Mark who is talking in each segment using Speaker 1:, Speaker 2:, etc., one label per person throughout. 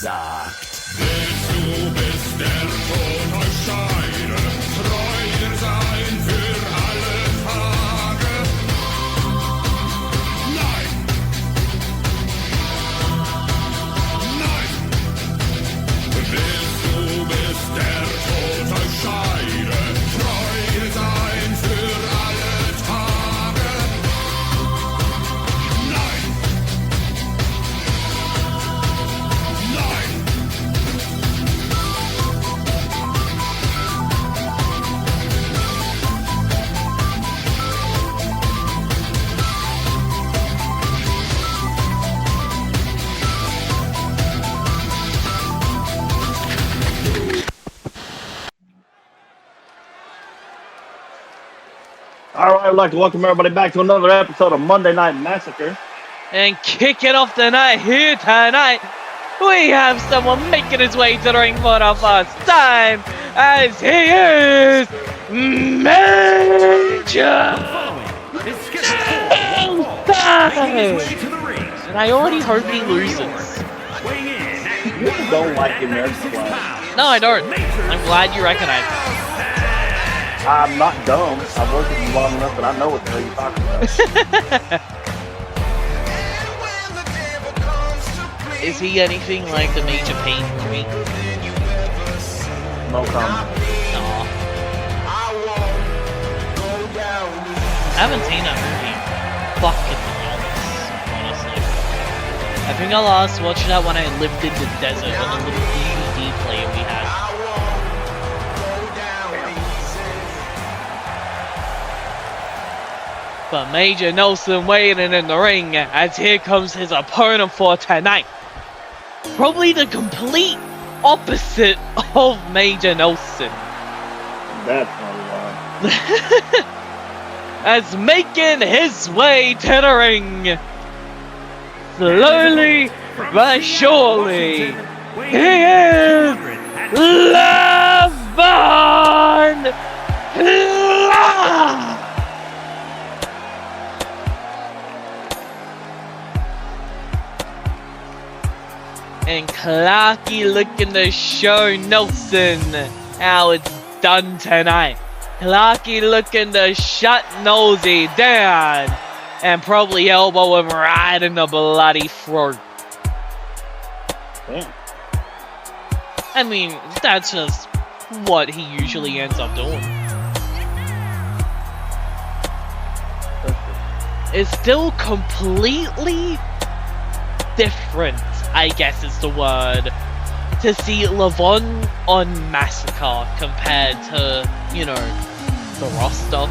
Speaker 1: sagt. Willst du bis der Tod euch scheide, treu sein für alle Tage? Nein! Nein! Willst du bis der Tod euch scheide, treu sein für alle Tage? Nein! Nein!
Speaker 2: All right, I'd like to welcome everybody back to another episode of Monday Night Massacre.
Speaker 3: And kicking off the night here tonight, we have someone making his way to the ring for the first time, as he is Major And I already hope he loses.
Speaker 2: You don't like him, that's why.
Speaker 3: No, I don't. I'm glad you recognize it.
Speaker 2: I'm not dumb. I've worked with you long enough that I know what the hell you're talking about.
Speaker 3: Is he anything like the Major Pain movie?
Speaker 2: No comment.
Speaker 3: No. I haven't seen that movie. Fucking honest, honestly. I think I last watched that when I lived in the desert on a little DVD player we had. But Major Nelson waiting in the ring as here comes his opponent for tonight. Probably the complete opposite of Major Nelson.
Speaker 2: That's probably why.
Speaker 3: As making his way to the ring, slowly but surely, he is Levon. And Clarky looking to show Nelson how it's done tonight. Clarky looking to shut Nosey down and probably elbow him right in the bloody throat.
Speaker 2: Damn.
Speaker 3: I mean, that's just what he usually ends up doing. It's still completely different, I guess is the word, to see Levon on Massacre compared to, you know, the roster.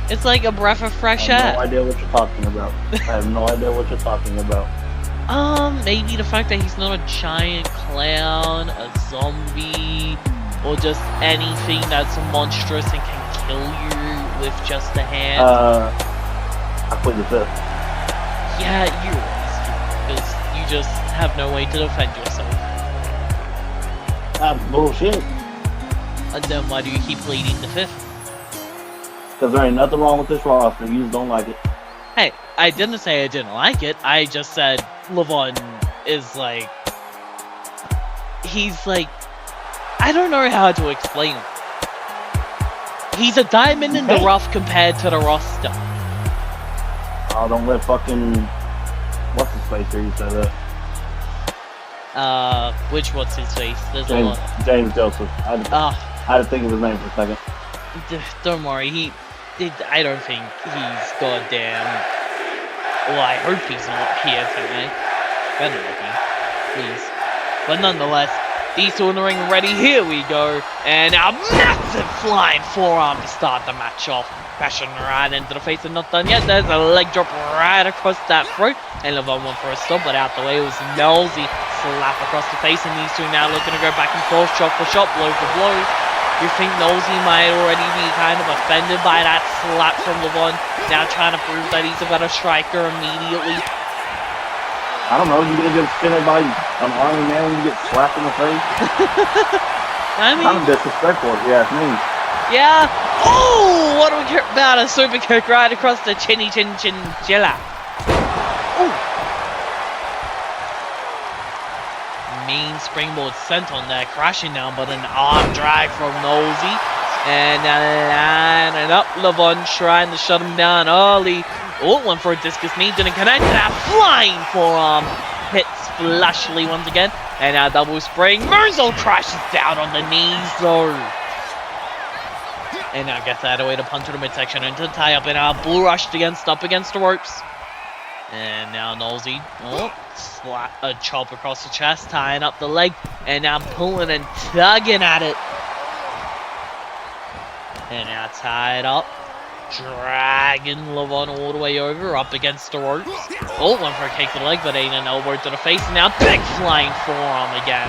Speaker 3: It's like a breath of fresh air.
Speaker 2: I have no idea what you're talking about. I have no idea what you're talking about.
Speaker 3: Maybe the fact that he's not a giant clown, a zombie, or just anything that's monstrous and can kill you with just a hand.
Speaker 2: I plead the fifth.
Speaker 3: Yeah, you always do, because you just have no way to defend yourself.
Speaker 2: That's bullshit.
Speaker 3: And then why do you keep pleading the fifth?
Speaker 2: Because there ain't nothing wrong with this roster. You just don't like it.
Speaker 3: Hey, I didn't say I didn't like it. I just said Levon is like... He's like... I don't know how to explain it. He's a diamond in the rough compared to the roster.
Speaker 2: Oh, don't let fucking... What's his face here you say that?
Speaker 3: Which what's his face? There's a lot.
Speaker 2: James Joseph. I had to think of his name for a second.
Speaker 3: Don't worry, I don't think he's goddamn... Well, I hope he's not here tonight. Better not be, please. But nonetheless, these two in the ring ready, here we go. And a massive flying forearm to start the match off. Bashing right into the face and not done yet. There's a leg drop right across that throat. And Levon went for a stop, but out the way it was Nelsey. Slap across the face, and these two now looking to go back and forth, shot for shot, blow for blow. You think Nosey might already be kind of offended by that slap from Levon, now trying to prove that he's a better striker immediately.
Speaker 2: I don't know, you gonna get pinned by an army man when you get slapped in the face?
Speaker 3: I mean,
Speaker 2: kind of disrespectful if you ask me.
Speaker 3: Yeah. Oh, what do we care about a super kick right across the chinny chin chinchilla? Ooh. Mean springboard sent on there, crashing down, but an arm drag from Nosey. And lining up, Levon trying to shut him down early. Oh, went for a discus knee, didn't connect. That flying forearm hits flashly once again. And now double spring. Merzel crashes down on the knees though. And now gets out of the way to punch to the midsection into the tie up. And now Blue rushed up against the ropes. And now Nosey, slap a chop across the chest, tying up the leg. And now pulling and tugging at it. And now tied up. Dragging Levon all the way over, up against the ropes. Oh, went for a kick to the leg, but ain't an elbow to the face. And now big flying forearm again.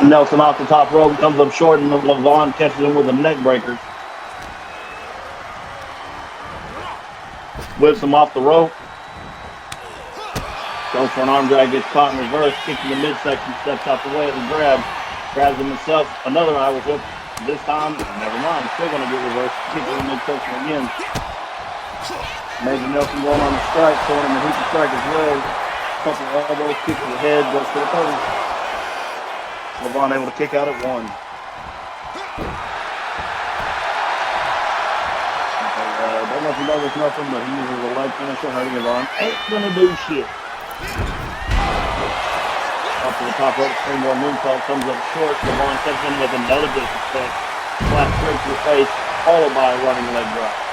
Speaker 2: Nelson off the top rope, comes up short, and Levon catches him with a neck breaker. Whips him off the rope. Goes for an arm drag, gets caught in reverse, kicks in the midsection, steps out the way of the grab. Grabs him himself, another Irish whip. This time, never mind, still going to get reversed. Kicks in the midsection again. Major Nelson going on the strike, throwing him a hoop strike as well. Couple of elbows, kick to the head, goes for the cover. Levon able to kick out at one. Don't know if you notice nothing, but he uses a leg finisher, hurting Levon. Ain't gonna do shit. Up to the top rope, springboard moonsault comes up short. Levon steps in with another disrespect. Flat straight to the face, followed by a running leg drop.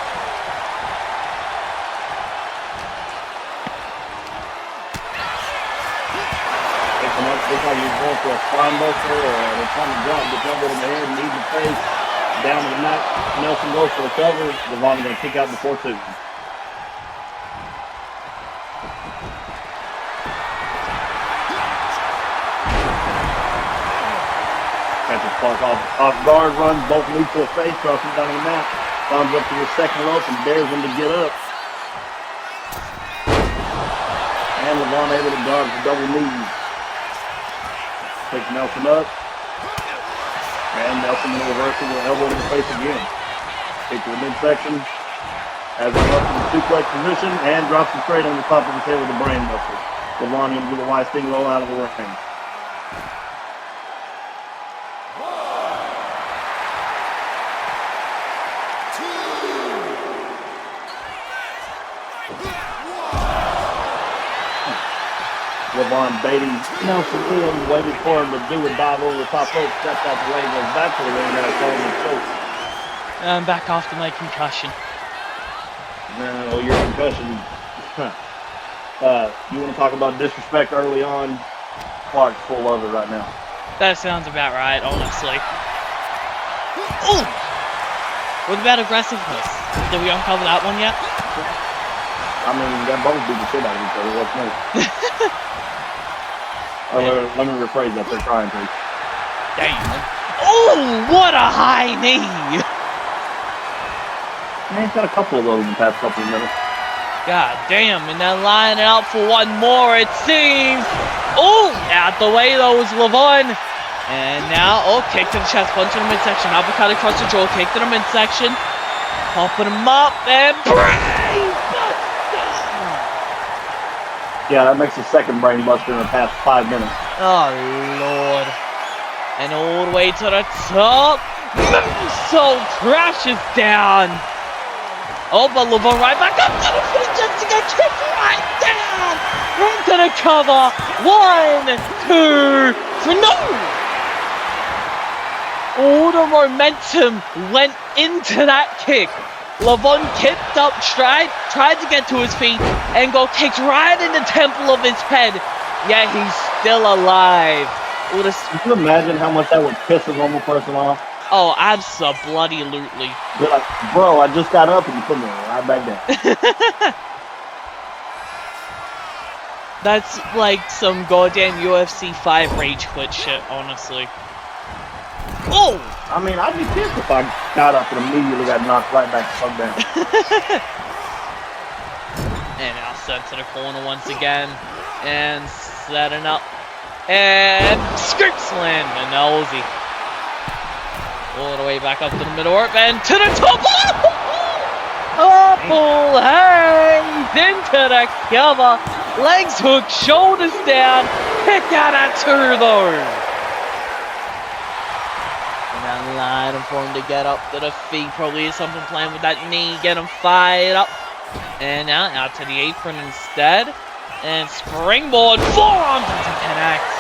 Speaker 2: Looks like he's going for a spine buster or they're trying to drop the elbow in the head and knee to the face. Down to the mat. Nelson goes for the cover. Levon going to kick out before two. Catches Clark off guard, runs both knees to the face, crosses down the mat. Climbs up to the second rope and dares him to get up. And Levon able to guard the double knees. Takes Nelson up. And Nelson in reversal with an elbow to the face again. Kick to the midsection. Has him up in the suplex position and drops him straight on the top of his head with a brain buster. Levon going to do the wide sting roll out of the ring. Levon baiting Nelson in, waited for him to do a dive over the top rope, steps out the way, goes back to the ring, and calls him choke.
Speaker 3: I'm back after my concussion.
Speaker 2: No, your concussion. You want to talk about disrespect early on? Clark's full of it right now.
Speaker 3: That sounds about right, honestly. Ooh! What about aggressiveness? Did we uncover that one yet?
Speaker 2: I mean, that both beat the shit out of each other. What's next? Let me rephrase that. They're trying to.
Speaker 3: Damn. Oh, what a high knee!
Speaker 2: Man, he's got a couple of those in the past couple of minutes.
Speaker 3: God damn, and then lining up for one more, it seems. Oh, out the way though is Levon. And now, kick to the chest, punch in the midsection, uppercut across the jaw, kick to the midsection. Popping him up, and brain buster!
Speaker 2: Yeah, that makes the second brain buster in the past 5 minutes.
Speaker 3: Oh, Lord. And all the way to the top. Moonsault crashes down. Oh, but Levon right back up to the feet just to get kicked right down. Into the cover. 1, 2, 3, no! All the momentum went into that kick. Levon kicked up stride, tried to get to his feet, and got kicked right in the temple of his head. Yet he's still alive.
Speaker 2: Can you imagine how much that would piss a normal person off?
Speaker 3: Oh, abso-bloody-lutely.
Speaker 2: They're like, bro, I just got up and you put me right back down.
Speaker 3: That's like some goddamn UFC 5 rage quit shit, honestly. Oh!
Speaker 2: I mean, I'd be pissed if I got up and immediately got knocked right back the fuck down.
Speaker 3: And now sent to the corner once again. And setting up. And scoop slam and Nosey. All the way back up to the middle rope and to the top. Purple hands into the cover. Legs hook, shoulders down. Kick out at 2 though. And now line for him to get up to the feet. Probably is something playing with that knee. Get him fired up. And now out to the apron instead. And springboard. Forearm doesn't connect.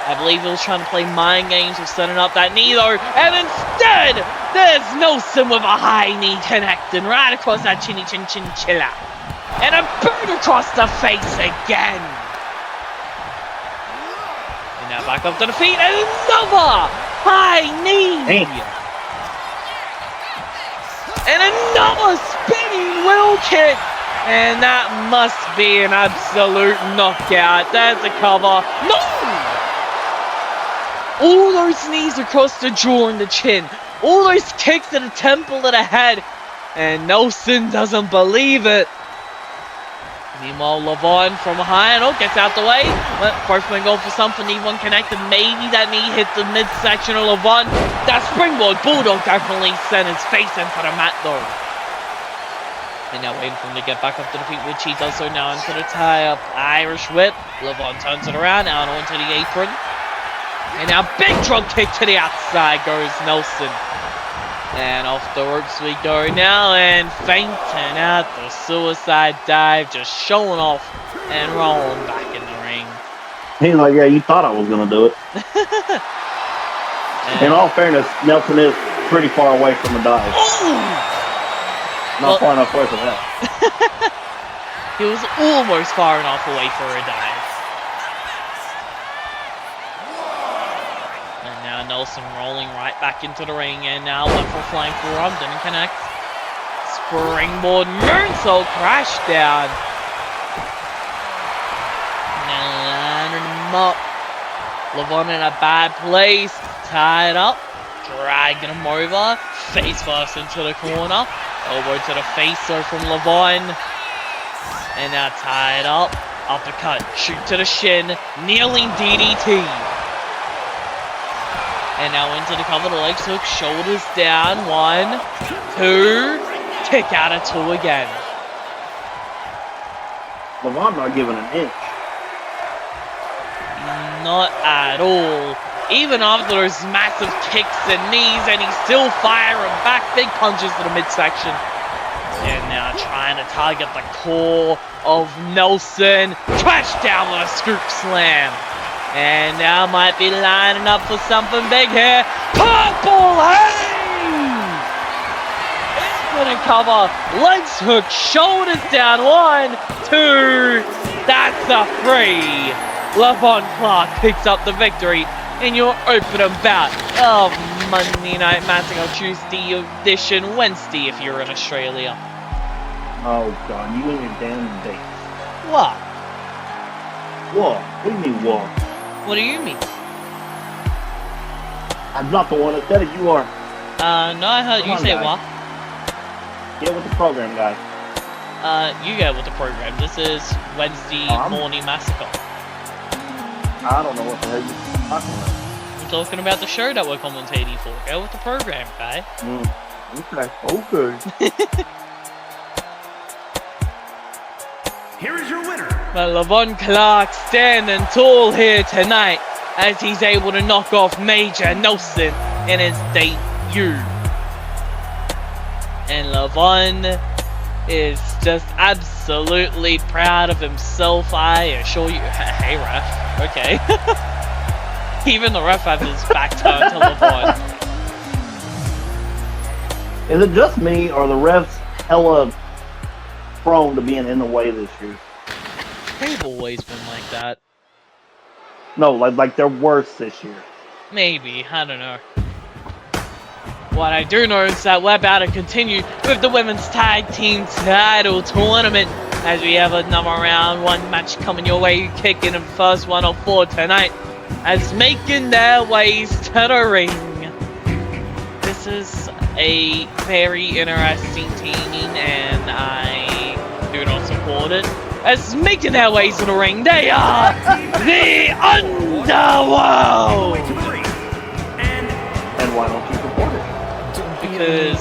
Speaker 3: I believe he was trying to play mind games with setting up that knee though. And instead, there's Nelson with a high knee connecting right across that chinny chin chinchilla. And a boot across the face again. And now back up to the feet. And another high knee.
Speaker 2: Hey.
Speaker 3: And another spinning wheel kick. And that must be an absolute knockout. There's the cover. No! All those knees across the jaw and the chin. All those kicks to the temple of the head. And Nelson doesn't believe it. Meanwhile, Levon from behind. Oh, gets out the way. Both men go for something. Need one connected. Maybe that knee hit the midsection of Levon. That springboard Bulldog definitely sent his face into the mat though. And now waiting for him to get back up to the feet, which he does so now into the tie-up. Irish whip. Levon turns it around, out onto the apron. And now big drop kick to the outside goes Nelson. And off the ropes we go now, and fainting out the suicide dive, just showing off and rolling back in the ring.
Speaker 2: He's like, yeah, you thought I was going to do it. In all fairness, Nelson is pretty far away from the dive. Not far enough away from that.
Speaker 3: He was almost far enough away for a dive. And now Nelson rolling right back into the ring, and now went for flying forearm, didn't connect. Springboard moonsault crash down. Now landing him up. Levon in a bad place, tied up, dragging him over, face first into the corner. Elbow to the face though from Levon. And now tied up. Uppercut. Shoot to the shin. Kneeling DDT. And now into the cover. The legs hook. Shoulders down. 1, 2. Kick out of 2 again.
Speaker 2: Levon not giving an inch.
Speaker 3: Not at all. Even after those massive kicks and knees, and he's still firing back big punches to the midsection. And now trying to target the core of Nelson. Trash down with a scoop slam. And now might be lining up for something big here. Purple Haze! Into the cover. Legs hook, shoulders down. 1, 2. That's a 3. Levon Clark picks up the victory in your opening bout of Monday Night Massacre Tuesday edition, Wednesday if you're in Australia.
Speaker 2: Oh God, you and your damn dates.
Speaker 3: What?
Speaker 2: What? What do you mean what?
Speaker 3: What do you mean?
Speaker 2: I'm not the one that said it, you are.
Speaker 3: No, I heard you say what?
Speaker 2: Get with the program, guy.
Speaker 3: You get with the program. This is Wednesday Morning Massacre.
Speaker 2: I don't know what the hell you're talking about.
Speaker 3: I'm talking about the show that we're commentating for. Go with the program, guy.
Speaker 2: Okay.
Speaker 1: Here is your winner.
Speaker 3: Well, Levon Clark standing tall here tonight as he's able to knock off Major Nelson in his debut. And Levon is just absolutely proud of himself, I assure you. Hey, ref. Okay. Even the ref has his back turned to Levon.
Speaker 2: Is it just me, or the refs hella prone to being in the way this year?
Speaker 3: They've always been like that.
Speaker 2: No, like they're worse this year.
Speaker 3: Maybe. I don't know. What I do know is that we're about to continue with the women's tag team title tournament as we have another round one match coming your way, kicking in first one of 4 tonight as making their ways to the ring. This is a very interesting team and I do not support it. As making their ways to the ring, they are the Underworld!
Speaker 2: And why don't you support it?
Speaker 3: Because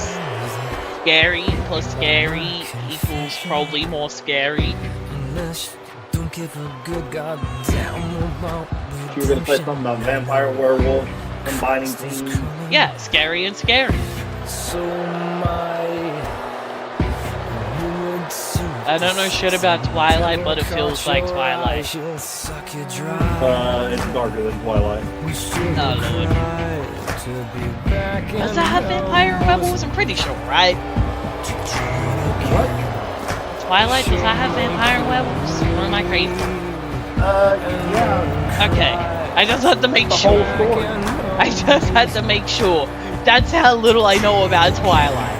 Speaker 3: scary plus scary equals probably more scary.
Speaker 2: You were gonna say something about vampire, werewolf, combining teams.
Speaker 3: Yeah, scary and scary. I don't know shit about Twilight, but it feels like Twilight.
Speaker 2: It's darker than Twilight.
Speaker 3: Oh lord. Does that have vampire and werewolves? I'm pretty sure, right?
Speaker 2: What?
Speaker 3: Twilight, does that have vampire and werewolves? Or am I crazy?
Speaker 2: Yeah.
Speaker 3: Okay. I just had to make
Speaker 2: The
Speaker 3: sure.
Speaker 2: whole story.
Speaker 3: I just had to make sure. That's how little I know about Twilight.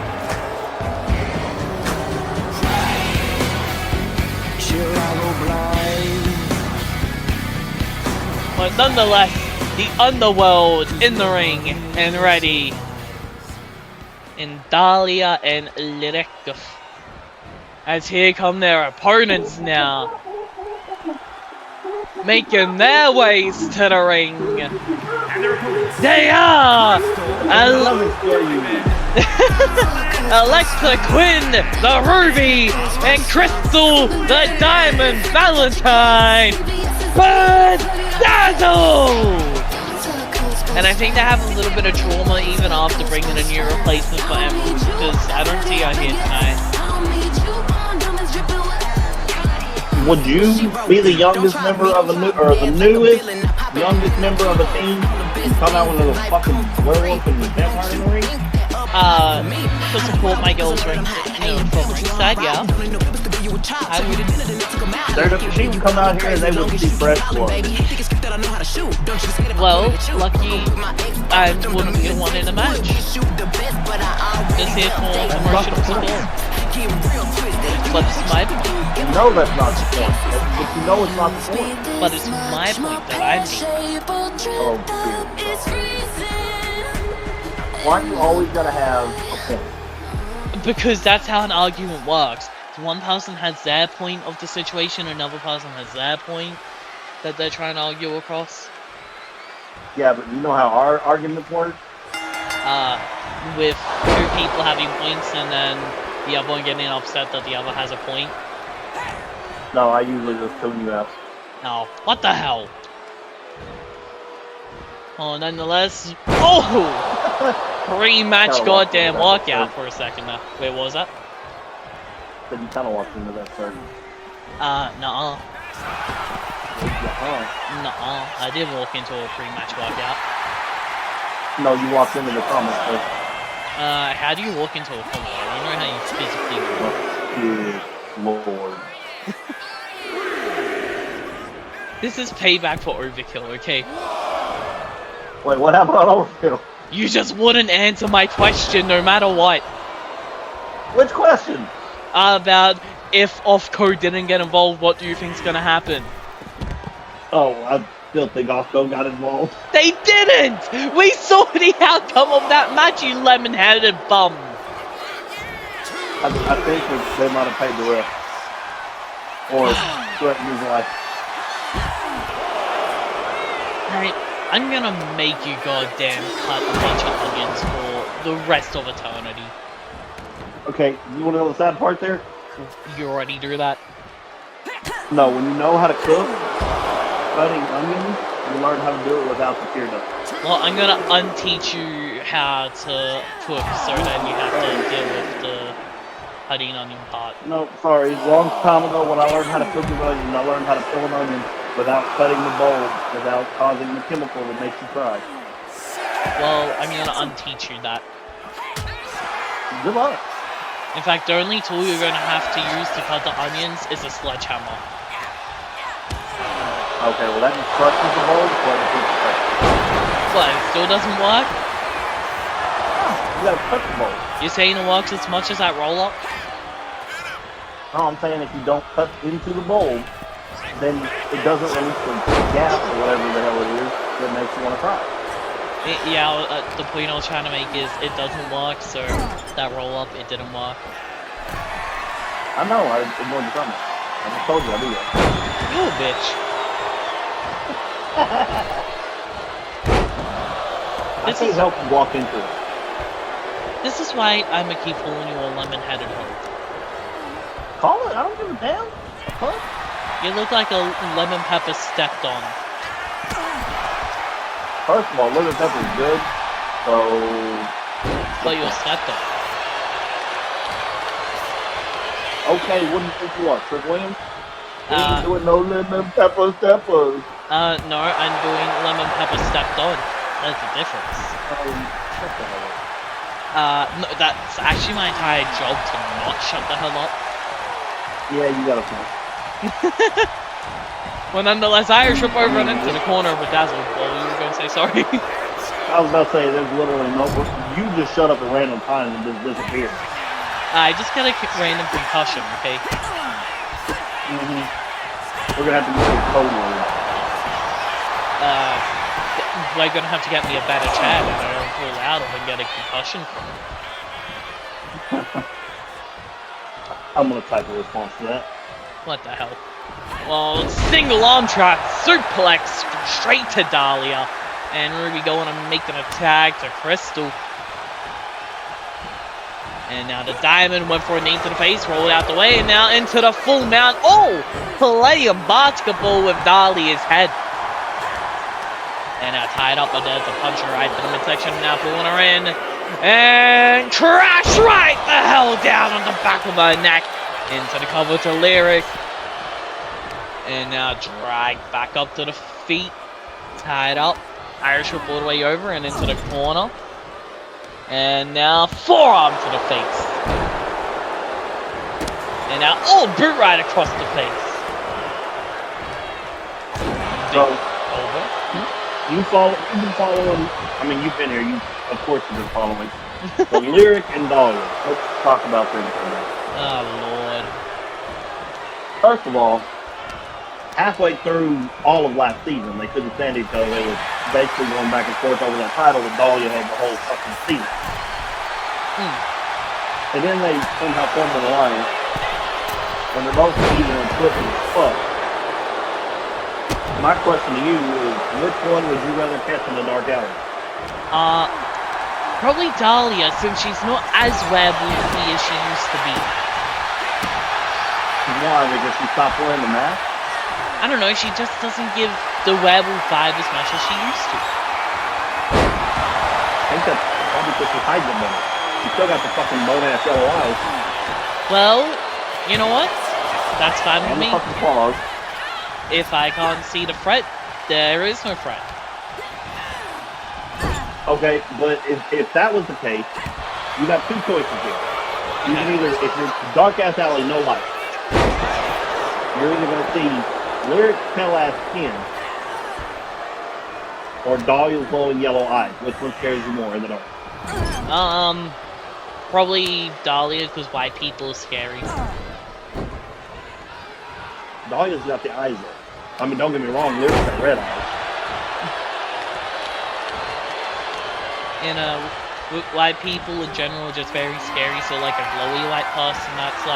Speaker 3: But nonetheless, the Underworld in the ring and ready. In Dahlia and Lyrica. As here come their opponents now. Making their ways to the ring. They are Alexa Quinn, the Ruby, and Crystal, the Diamond Valentine. Bedazzled! And I think they have a little bit of trauma even after bringing a new replacement for Emerald, because I don't see her here tonight.
Speaker 2: Would you be the youngest member of the newest youngest member of a team? Come out with a fucking werewolf and vampire in the ring?
Speaker 3: To support my girls' ring. I mean, from the side, yeah. I would.
Speaker 2: She would come out here and they would see fresh blood.
Speaker 3: Well, lucky I wouldn't be the one in the match. Just here for emotional support. But it's my point.
Speaker 2: You know that's not the point. But you know it's not the point.
Speaker 3: But it's my point that I make.
Speaker 2: Oh, dear God. Why you always gotta have a point?
Speaker 3: Because that's how an argument works. One person has their point of the situation, another person has their point that they're trying to argue across.
Speaker 2: Yeah, but you know how our arguments work?
Speaker 3: With two people having points and then the other one getting upset that the other has a point.
Speaker 2: No, I usually just tune you out.
Speaker 3: Oh, what the hell? Oh, nonetheless. Oh! Pre-match goddamn walkout for a second now. Wait, what was that?
Speaker 2: Then you kind of walked into that third.
Speaker 3: Nuh-uh. Nuh-uh. I did walk into a pre-match walkout.
Speaker 2: No, you walked into the comments first.
Speaker 3: How do you walk into a comment? I don't know how you physically walk.
Speaker 2: Good lord.
Speaker 3: This is payback for overkill, okay?
Speaker 2: Wait, what happened on overkill?
Speaker 3: You just wouldn't answer my question no matter what.
Speaker 2: Which question?
Speaker 3: About if Offco didn't get involved, what do you think's gonna happen?
Speaker 2: Oh, I still think Offco got involved.
Speaker 3: They didn't! We saw the outcome of that match, you lemon-headed bum!
Speaker 2: I think they might have paid the ref. Or threatened his life.
Speaker 3: Alright, I'm gonna make you goddamn cut a bunch of onions for the rest of eternity.
Speaker 2: Okay, you want to know the sad part there?
Speaker 3: You already do that?
Speaker 2: No, when you know how to cook, cutting onions, you learn how to do it without the tear duct.
Speaker 3: Well, I'm gonna unteach you how to cook so then you have to deal with the cutting onion part.
Speaker 2: No, sorry. A long time ago when I learned how to cook an onion, I learned how to peel an onion without cutting the bulb, without causing the chemical that makes you cry.
Speaker 3: Well, I'm gonna unteach you that.
Speaker 2: Good luck.
Speaker 3: In fact, the only tool you're gonna have to use to cut the onions is a sledgehammer.
Speaker 2: Okay, well that just crushes the bulb, but it keeps it fresh.
Speaker 3: What, it still doesn't work?
Speaker 2: You gotta touch the bowl.
Speaker 3: You saying it works as much as that roll-up?
Speaker 2: No, I'm saying if you don't touch into the bowl, then it doesn't release the gas or whatever the hell it is that makes you want to cry.
Speaker 3: The point I was trying to make is it doesn't work, so that roll-up, it didn't work.
Speaker 2: I know, I ignored the comment. I just told you I do that.
Speaker 3: You a bitch.
Speaker 2: I can't help but walk into it.
Speaker 3: This is why I'm gonna keep calling you a lemon-headed hoe.
Speaker 2: Call it, I don't give a damn. Huh?
Speaker 3: You look like a lemon pepper stepped on.
Speaker 2: First of all, lemon pepper's good, so...
Speaker 3: But you're stepped on.
Speaker 2: Okay, what do you think you are, Trick Williams? We ain't doing no lemon pepper steppers.
Speaker 3: No, I'm doing lemon pepper stepped on. That's the difference.
Speaker 2: Shut the hell up.
Speaker 3: No, that's actually my entire job to not shut the hell up.
Speaker 2: Yeah, you got a point.
Speaker 3: Well, nonetheless, I trip over and into the corner of Bedazzled. Well, you were going to say sorry.
Speaker 2: I was about to say, there's literally no... You just shut up at random times and just disappeared.
Speaker 3: I just got a random concussion, okay?
Speaker 2: We're gonna have to get a code word.
Speaker 3: We're gonna have to get me a better chair that I don't fall out of and get a concussion from.
Speaker 2: I'm gonna type a response to that.
Speaker 3: What the hell? Well, single arm trap, suplex straight to Dahlia. And Ruby going and making a tag to Crystal. And now the Diamond went for a knee to the face, rolled out the way, and now into the full mount. Oh! Play of basketball with Dahlia's head. And now tied up, but there's a puncher right to the midsection. Now pulling her in. And crash right the hell down on the back of her neck. Into the cover to Lyric. And now drag back up to the feet. Tied up. Irish whip all the way over and into the corner. And now forearm to the face. And now boot right across the face.
Speaker 2: So,
Speaker 3: Over.
Speaker 2: you've been following, I mean, you've been here, of course you've been following. So Lyric and Dahlia, let's talk about them for a minute.
Speaker 3: Oh, Lord.
Speaker 2: First of all, halfway through all of last season, they couldn't stand each other. They were basically going back and forth over that title, and Dahlia had the whole fucking season. And then they somehow formed an alliance, when they're both even and flipping as fuck. My question to you is, which one would you rather catch in the dark alley?
Speaker 3: Probably Dahlia, since she's not as werewolfy as she used to be.
Speaker 2: Why? Because she stopped wearing the mask?
Speaker 3: I don't know, she just doesn't give the werewolf vibe as much as she used to.
Speaker 2: I think that's probably because she's hiding them. She still got the fucking bone-ass yellow eyes.
Speaker 3: Well, you know what? That's fine with
Speaker 2: And the
Speaker 3: me.
Speaker 2: fucking claws.
Speaker 3: If I can't see the threat, there is no threat.
Speaker 2: Okay, but if that was the case, you got two choices here. You can either, if you're dark-ass alley, no light, you're either going to see Lyric pale-ass skin or Dahlia's glowing yellow eyes. Which one scares you more in the dark?
Speaker 3: Probably Dahlia, because white people are scary.
Speaker 2: Dahlia's got the eyes there. I mean, don't get me wrong, Lyric's got red eyes.
Speaker 3: And white people in general are just very scary. So like a glowy white person, that's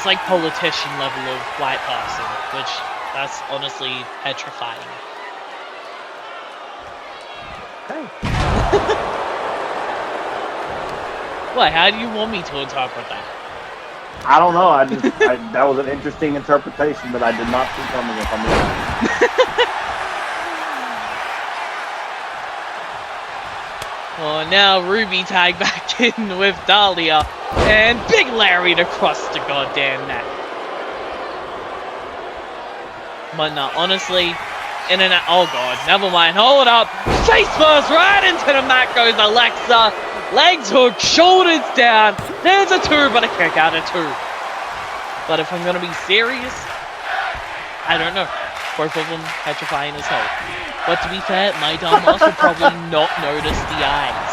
Speaker 3: like politician level of white person, which that's honestly petrifying.
Speaker 2: Hey.
Speaker 3: What? How do you want me to interpret that?
Speaker 2: I don't know. That was an interesting interpretation that I did not see coming, if I'm honest.
Speaker 3: Well, now Ruby tagged back in with Dahlia, and Big Larry across the goddamn neck. But no, honestly, oh god, never mind, hold up. Face first, right into the mat goes Alexa. Legs hook, shoulders down. There's a 2, but a kick out of 2. But if I'm gonna be serious, I don't know. Both of them petrifying as hell. But to be fair, my dumbass would probably not notice the eyes.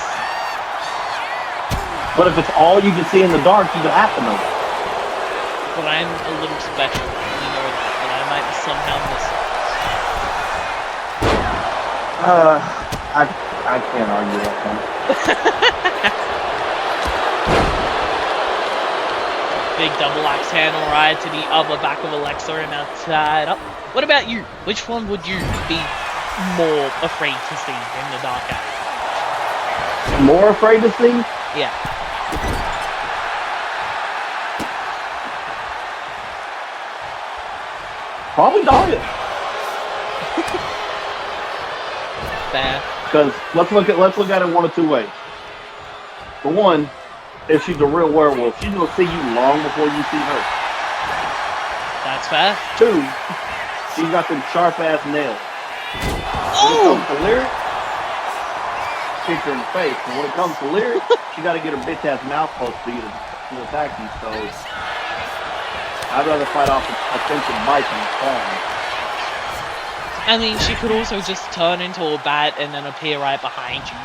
Speaker 2: But if it's all you can see in the dark, you have to know.
Speaker 3: But I'm a little special. You know that. But I might somehow miss it.
Speaker 2: I can't argue that one.
Speaker 3: Big double axe handle right to the upper back of Alexa and now tied up. What about you? Which one would you be more afraid to see in the dark alley?
Speaker 2: More afraid to see?
Speaker 3: Yeah.
Speaker 2: Probably Dahlia.
Speaker 3: Fair.
Speaker 2: Because let's look at it one of two ways. For one, if she's a real werewolf, she's gonna see you long before you see her.
Speaker 3: That's fair.
Speaker 2: Two, she's got them sharp ass nails.
Speaker 3: Oh!
Speaker 2: When it comes to lyric, kick her in the face. And when it comes to lyric, she gotta get her bitch ass mouth close to you to attack you. So I'd rather fight off offensive bites than falling.
Speaker 3: I mean, she could also just turn into a bat and then appear right behind you.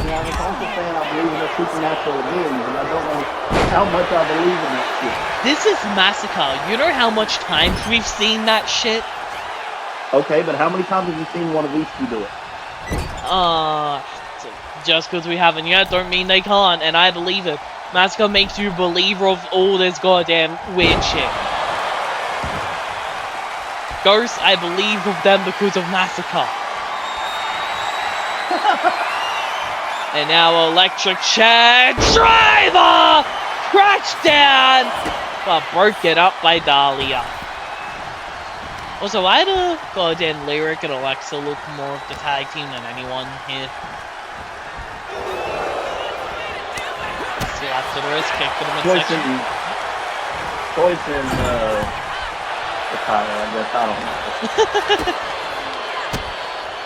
Speaker 2: Yeah, I'm also saying I believe in the supernatural beings, and I don't know how much I believe in that shit.
Speaker 3: This is Massacre. You know how much times we've seen that shit?
Speaker 2: Okay, but how many times have you seen one of these two do it?
Speaker 3: Just because we haven't yet don't mean they can't, and I believe it. Massacre makes you a believer of all this goddamn weird shit. Ghosts, I believe of them because of Massacre. And now electric chair driver! Crash down! But broken up by Dahlia. Also, why do goddamn Lyric and Alexa look more of the tag team than anyone here? Slap to the wrist, kick to the midsection.
Speaker 2: Choice in the tire, I guess. I don't know.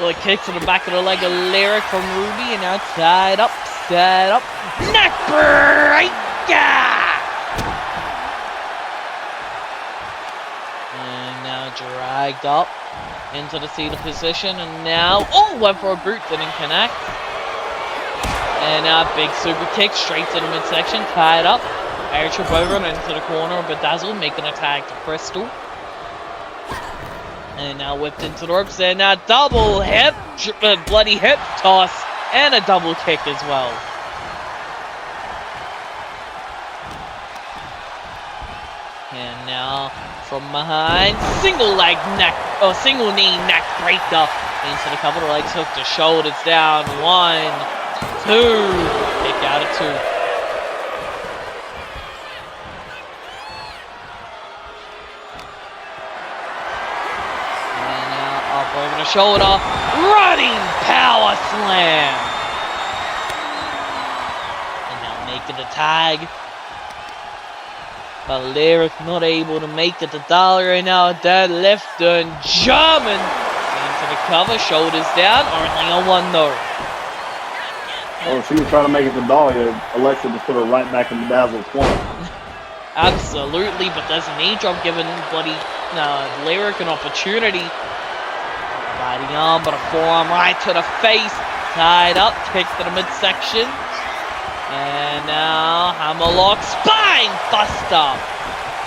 Speaker 3: Well, a kick to the back of the leg of Lyric from Ruby, and now tied up, neck breaker! And now dragged up into the seated position, and now, went for a boot, didn't connect. And now big super kick straight to the midsection, tied up. Air trip over and into the corner of Bedazzled, making a tag to Crystal. And now whipped into the ropes, and now double hip, bloody hip toss, and a double kick as well. And now from behind, single knee neck breaker into the cover. The legs hook, the shoulders down. 1, 2, kick out of 2. Over the shoulder, running power slam. And now making the tag. But Lyric not able to make it to Dahlia right now. Deadlift and German into the cover, shoulders down, only on one though.
Speaker 2: Oh, she was trying to make it to Dahlia. Alexa just put her right back in the Bedazzled corner.
Speaker 3: Absolutely, but there's an knee drop giving bloody Lyric an opportunity. Biting arm, but a forearm right to the face. Tied up, kick to the midsection. And now hammerlock, spine buster.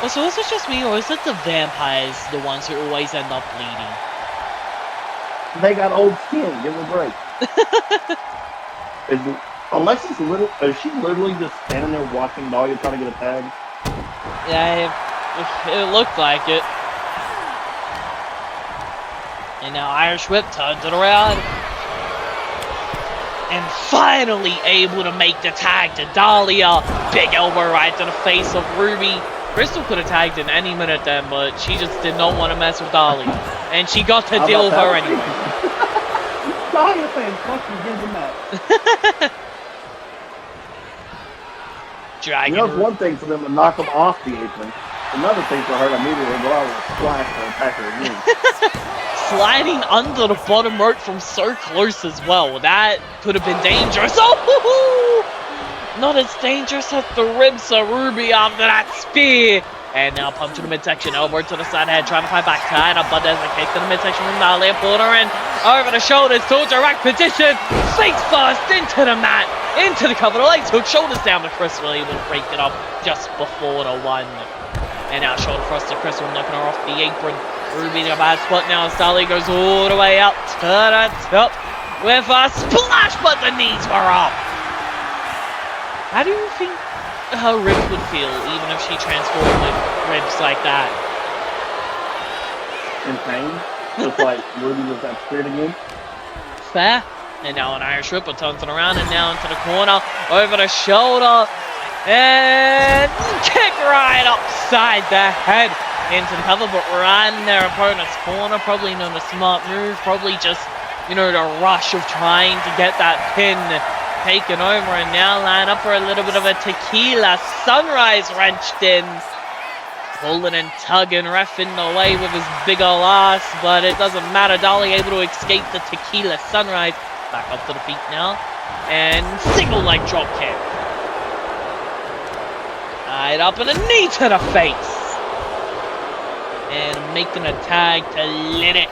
Speaker 3: Oh, so is it just me, or is it the vampires the ones who always end up bleeding?
Speaker 2: They got old skin. Give them a break. Is she literally just standing there watching Dahlia trying to get a tag?
Speaker 3: Yeah, it looked like it. And now Irish Whip turns it around. And finally able to make the tag to Dahlia. Big elbow right to the face of Ruby. Crystal could have tagged in any minute then, but she just did not want to mess with Dahlia. And she got to deal with her anyway.
Speaker 2: Dahlia saying, fuck you, give them that.
Speaker 3: Dragon.
Speaker 2: You know, it's one thing for them to knock them off the apron. Another thing for her to immediately go out with a splash to attack her again.
Speaker 3: Sliding under the bottom rope from so close as well. That could have been dangerous. Oh! Not as dangerous as the ribs of Ruby after that spear. And now punch to the midsection, elbow to the side head, trying to fight back, tied up, but there's a kick to the midsection from Nile, pulled her in, over the shoulders, to direct position, face first, into the mat, into the cover, the legs hook, shoulders down, but Crystal able to break it up just before the one. And now shoulder thrust to Crystal, knocking her off the apron. Ruby in a bad spot now, Sally goes all the way up to the top with a splash, but the knees were up. How do you think her ribs would feel, even if she transformed with ribs like that?
Speaker 2: In pain, just like Ruby was that spirit again.
Speaker 3: Fair. And now an Irish Ripper turns it around and now into the corner, over the shoulder, and kick right upside the head into the cover, but right in their opponent's corner. Probably not a smart move, probably just, you know, the rush of trying to get that pin taken over, and now line up for a little bit of a tequila sunrise wrenched in. Pulling and tugging, reffing away with his big ol' ass, but it doesn't matter. Dolly able to escape the tequila sunrise. Back up to the feet now, and single leg drop kick. Right up and a knee to the face. And making a tag to lit it.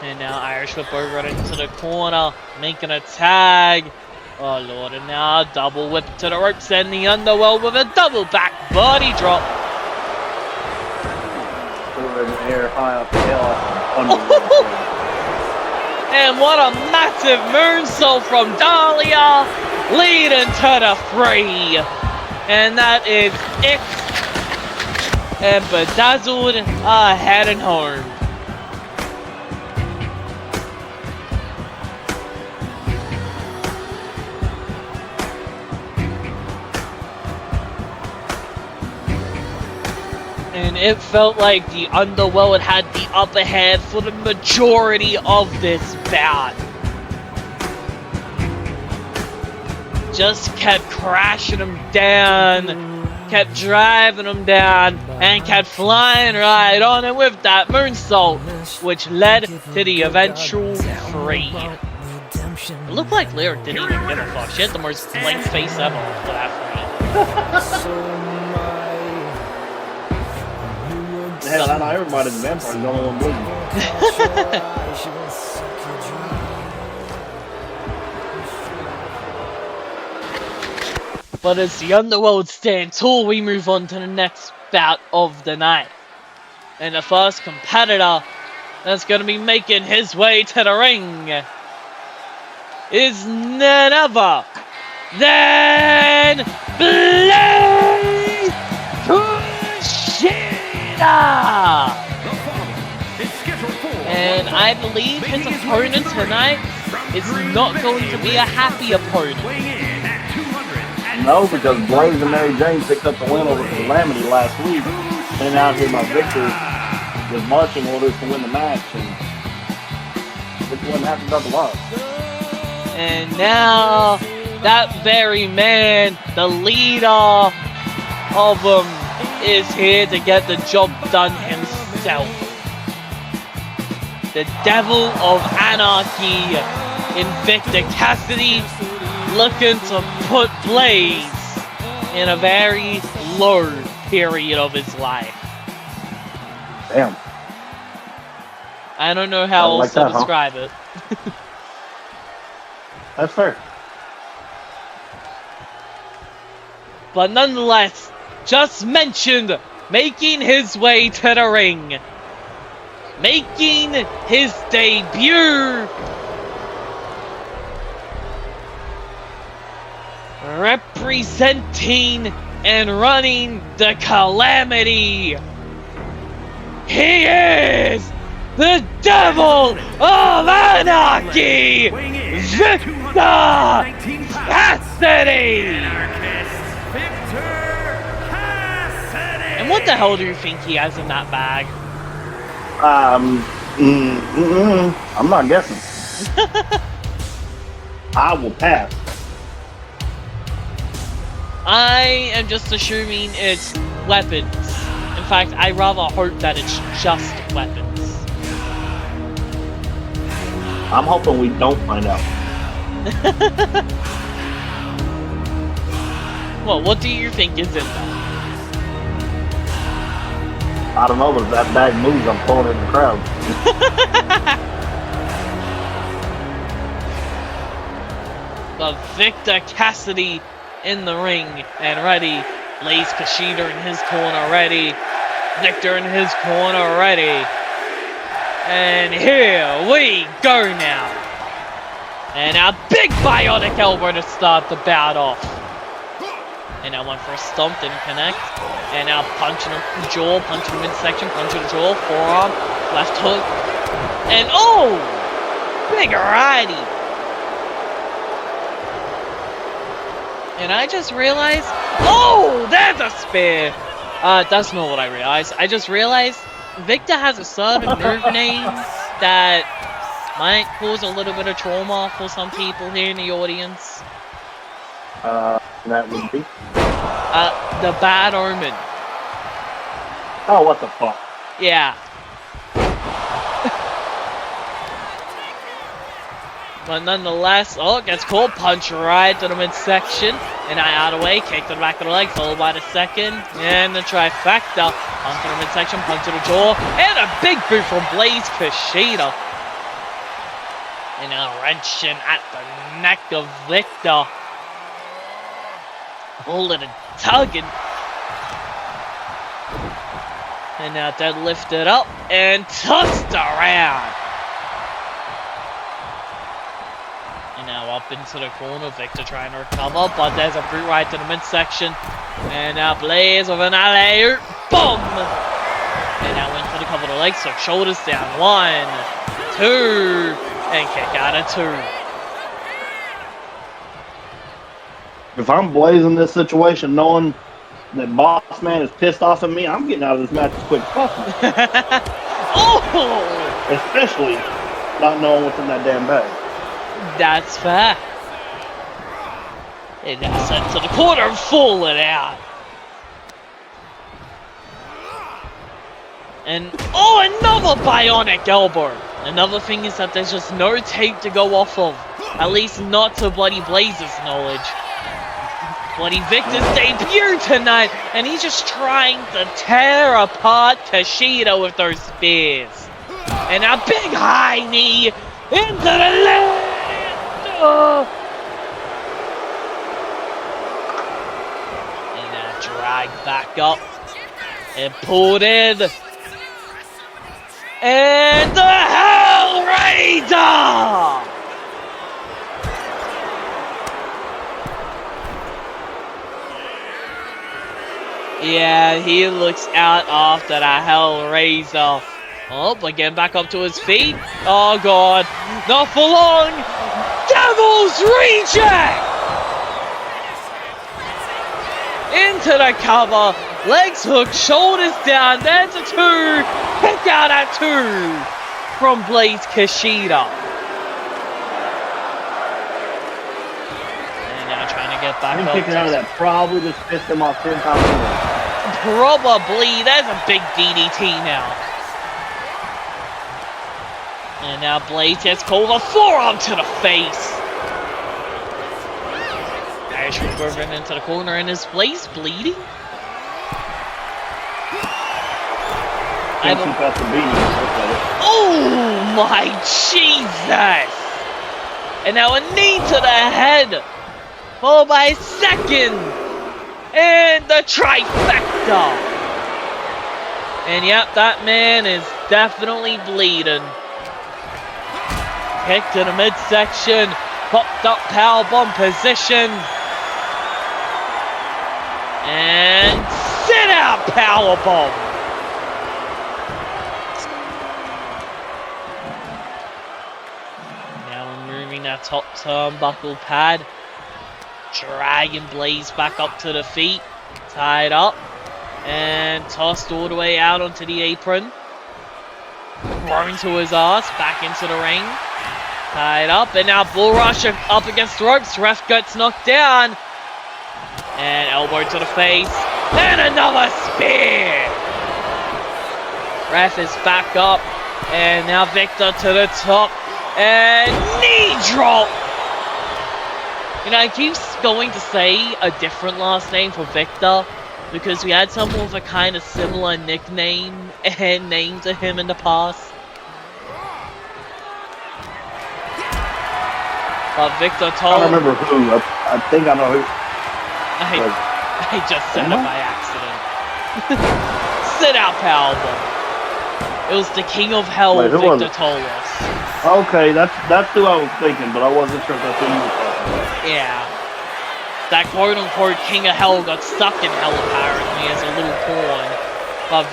Speaker 3: And now Irish whip over into the corner, making a tag. Oh lord, and now double whip to the ropes and the Underworld with a double back body drop.
Speaker 2: Over in the air, high up the hill, Underworld.
Speaker 3: And what a massive moonsault from Dahlia, leading to the 3. And that is it. And Bedazzled are heading home. And it felt like the Underworld had the upper hand for the majority of this bout. Just kept crashing them down, kept driving them down, and kept flying right on it with that moonsault, which led to the eventual 3. It looked like Lyric didn't even give a fuck. She had the most blank face ever for that 3.
Speaker 2: Hell, I know everybody's a vampire, the only one bleeding.
Speaker 3: But as the Underworld stand tall, we move on to the next bout of the night. And the first competitor that's going to be making his way to the ring is none other than Kushida! And I believe his opponent tonight is not going to be a happy opponent.
Speaker 2: No, because Blaze and Mary Jane picked up the win over Calamity last week. And out here, my Victor was marching orders to win the match, and this wasn't happening about the loss.
Speaker 3: And now, that very man, the leader of them, is here to get the job done himself. The Devil of Anarchy, Invicta Cassidy, looking to put Blaze in a very low period of his life.
Speaker 2: Damn.
Speaker 3: I don't know how else to describe it.
Speaker 2: That's fair.
Speaker 3: But nonetheless, just mentioned, making his way to the ring, making his debut, representing and running the Calamity. He is the Devil of Anarchy, Victor Cassidy! And what the hell do you think he has in that bag?
Speaker 2: I'm not guessing. I will pass.
Speaker 3: I am just assuming it's weapons. In fact, I rather hope that it's just weapons.
Speaker 2: I'm hoping we don't find out.
Speaker 3: What do you think is in there?
Speaker 2: I don't know, but if that bag moves, I'm pulling in the crowd.
Speaker 3: But Victor Cassidy in the ring and ready. Blaze Kushida in his corner ready. Victor in his corner ready. And here we go now. And a big bionic elbow to start the bout off. And I went for a stomp, didn't connect. And now punching him in the jaw, punching him midsection, punching the jaw, forearm, left hook. And oh! Big righty. And I just realized, oh, that's a spear. That's not what I realized. I just realized Victor has a certain move name that might cause a little bit of trauma for some people here in the audience.
Speaker 2: That would be.
Speaker 3: The Bad Omen.
Speaker 2: Oh, what the fuck?
Speaker 3: Yeah. But nonetheless, oh, gets called punch right to the midsection. And I out of the way, kick to the back of the leg, followed by the second. And the trifecta. Punch to the midsection, punch to the jaw. And a big boot from Blaze Kushida. And a wrenching at the neck of Victor. Pulling and tugging. And now deadlifted up and tossed around. And now up into the corner, Victor trying to recover, but there's a boot right to the midsection. And now Blaze with an alley oop, boom! And now into the cover of the legs, so shoulders down, 1, 2, and kick out of 2.
Speaker 2: If I'm blazing this situation, knowing that Boss Man is pissed off at me, I'm getting out of this match as quick as possible.
Speaker 3: Oh!
Speaker 2: Especially not knowing what's in that damn bag.
Speaker 3: That's fair. And now sent to the corner and falling out. And oh, another bionic elbow. Another thing is that there's just no tape to go off of. At least not to Bloody Blaze's knowledge. Bloody Victor's debut tonight, and he's just trying to tear apart Kushida with those spears. And a big high knee into the leg. Oh. And now drag back up and pulled in. And the Hellraiser! Yeah, he looks out after the Hellraiser. Oh, but getting back up to his feet. Oh god, not for long. Devil's Reject! Into the cover. Legs hooked, shoulders down. There's a 2. Kick out at 2 from Blaze Kushida. And now trying to get back up.
Speaker 2: Kicking out of that probably just pissed him off 10 times more.
Speaker 3: Probably. There's a big DDT now. And now Blaze gets called a forearm to the face. Irish moving into the corner, and is Blaze bleeding? Oh my Jesus! And now a knee to the head, followed by a second, and the trifecta. And yep, that man is definitely bleeding. Kick to the midsection, popped up powerbomb position, and sit out powerbomb. That top turnbuckle pad, dragging Blaze back up to the feet, tied up, and tossed all the way out onto the apron. Thrown to his ass, back into the ring, tied up, and now Bull Rush up against the ropes. Ref gets knocked down, and elbow to the face, and another spear. Ref is back up, and now Victor to the top. And knee drop! You know, I keep going to say a different last name for Victor because we had someone with a kind of similar nickname and name to him in the past. But Victor told...
Speaker 2: I don't remember who. I think I know who.
Speaker 3: I just said it by accident. Sit out, powerbomb. It was the King of Hell,
Speaker 2: Wait,
Speaker 3: Victor told us.
Speaker 2: Okay, that's who I was thinking, but I wasn't sure if that's who you were talking about.
Speaker 3: Yeah. That quote-unquote King of Hell got stuck in Hell, apparently, as a little pawn. But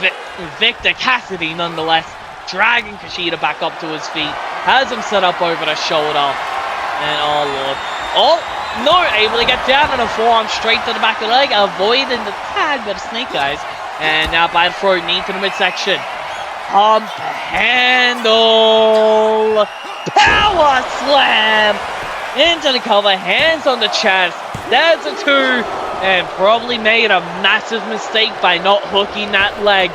Speaker 3: Victor Cassidy, nonetheless, dragging Kushida back up to his feet, has him set up over the shoulder. And, oh, Lord. Oh, no, able to get down on a forearm straight to the back of the leg, avoiding the tad bit of snake eyes. And now by the throat, knee to the midsection. Pump handle. Power slam. Into the cover, hands on the chest. There's a 2. And probably made a massive mistake by not hooking that leg.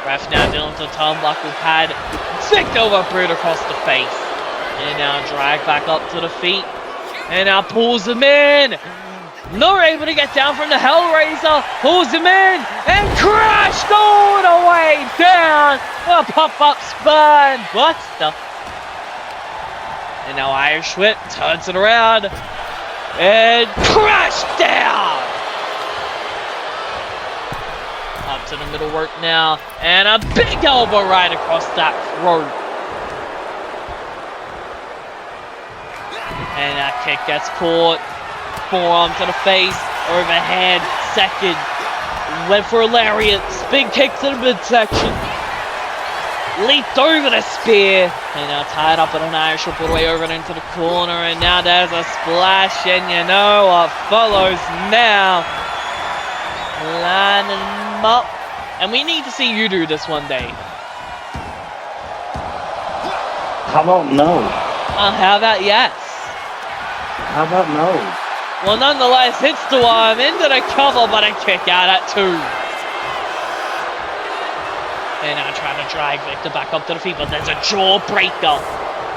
Speaker 3: Ref now dealing with the turnbuckle pad. Victor overbrewed across the face. And now drag back up to the feet. And now pulls him in. Not able to get down from the Hellraiser. Pulls him in. And crashed all the way down. A pop-up spine. Buster. And now Irish Whip turns it around. And crashed down. Up to the middle work now. And a big elbow right across that throat. And that kick gets caught. Forearm to the face. Overhead. Second. Went for a lariat. Big kick to the midsection. Leaped over the spear. And now tied up with an Irish whip all the way over into the corner. And now there's a splash. And you know what follows now. Lining him up. And we need to see you do this one day.
Speaker 2: How about no?
Speaker 3: How about yes?
Speaker 2: How about no?
Speaker 3: Well, nonetheless, hits the arm into the cover, but a kick out at 2. And now trying to drag Victor back up to the feet, but there's a jawbreaker.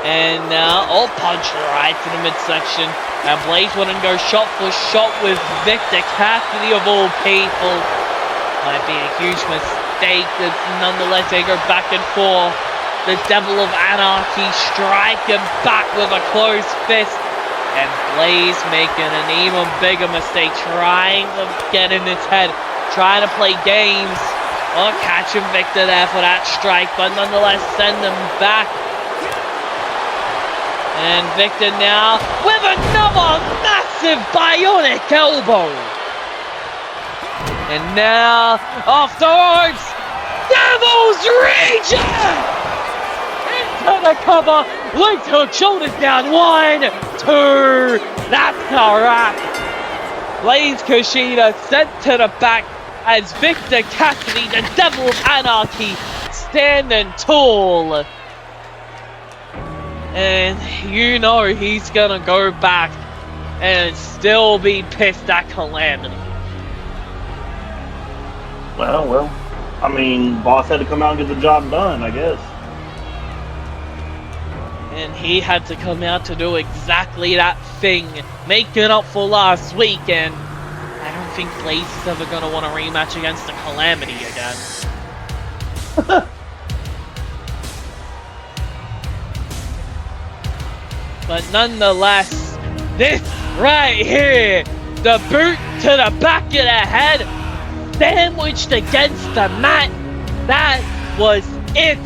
Speaker 3: And now, punch right to the midsection. And Blaze wouldn't go shot for shot with Victor Cassidy of all people. Might be a huge mistake, but nonetheless they go back and forth. The Devil of Anarchy striking back with a closed fist. And Blaze making an even bigger mistake, trying to get in his head, trying to play games. Oh, catching Victor there for that strike, but nonetheless send him back. And Victor now with another massive bionic elbow. And now off the ropes, Devil's Region! Into the cover, leg hook, shoulders down, 1, 2, that's a wrap. Blaze Kushida sent to the back as Victor Cassidy, the Devil of Anarchy, standing tall. And you know he's gonna go back and still be pissed at Calamity.
Speaker 2: Well, I mean, boss had to come out and get the job done, I guess.
Speaker 3: And he had to come out to do exactly that thing, making up for last week, and I don't think Blaze is ever going to want a rematch against the Calamity again. But nonetheless, this right here, the boot to the back of the head, sandwiched against the mat, that was it.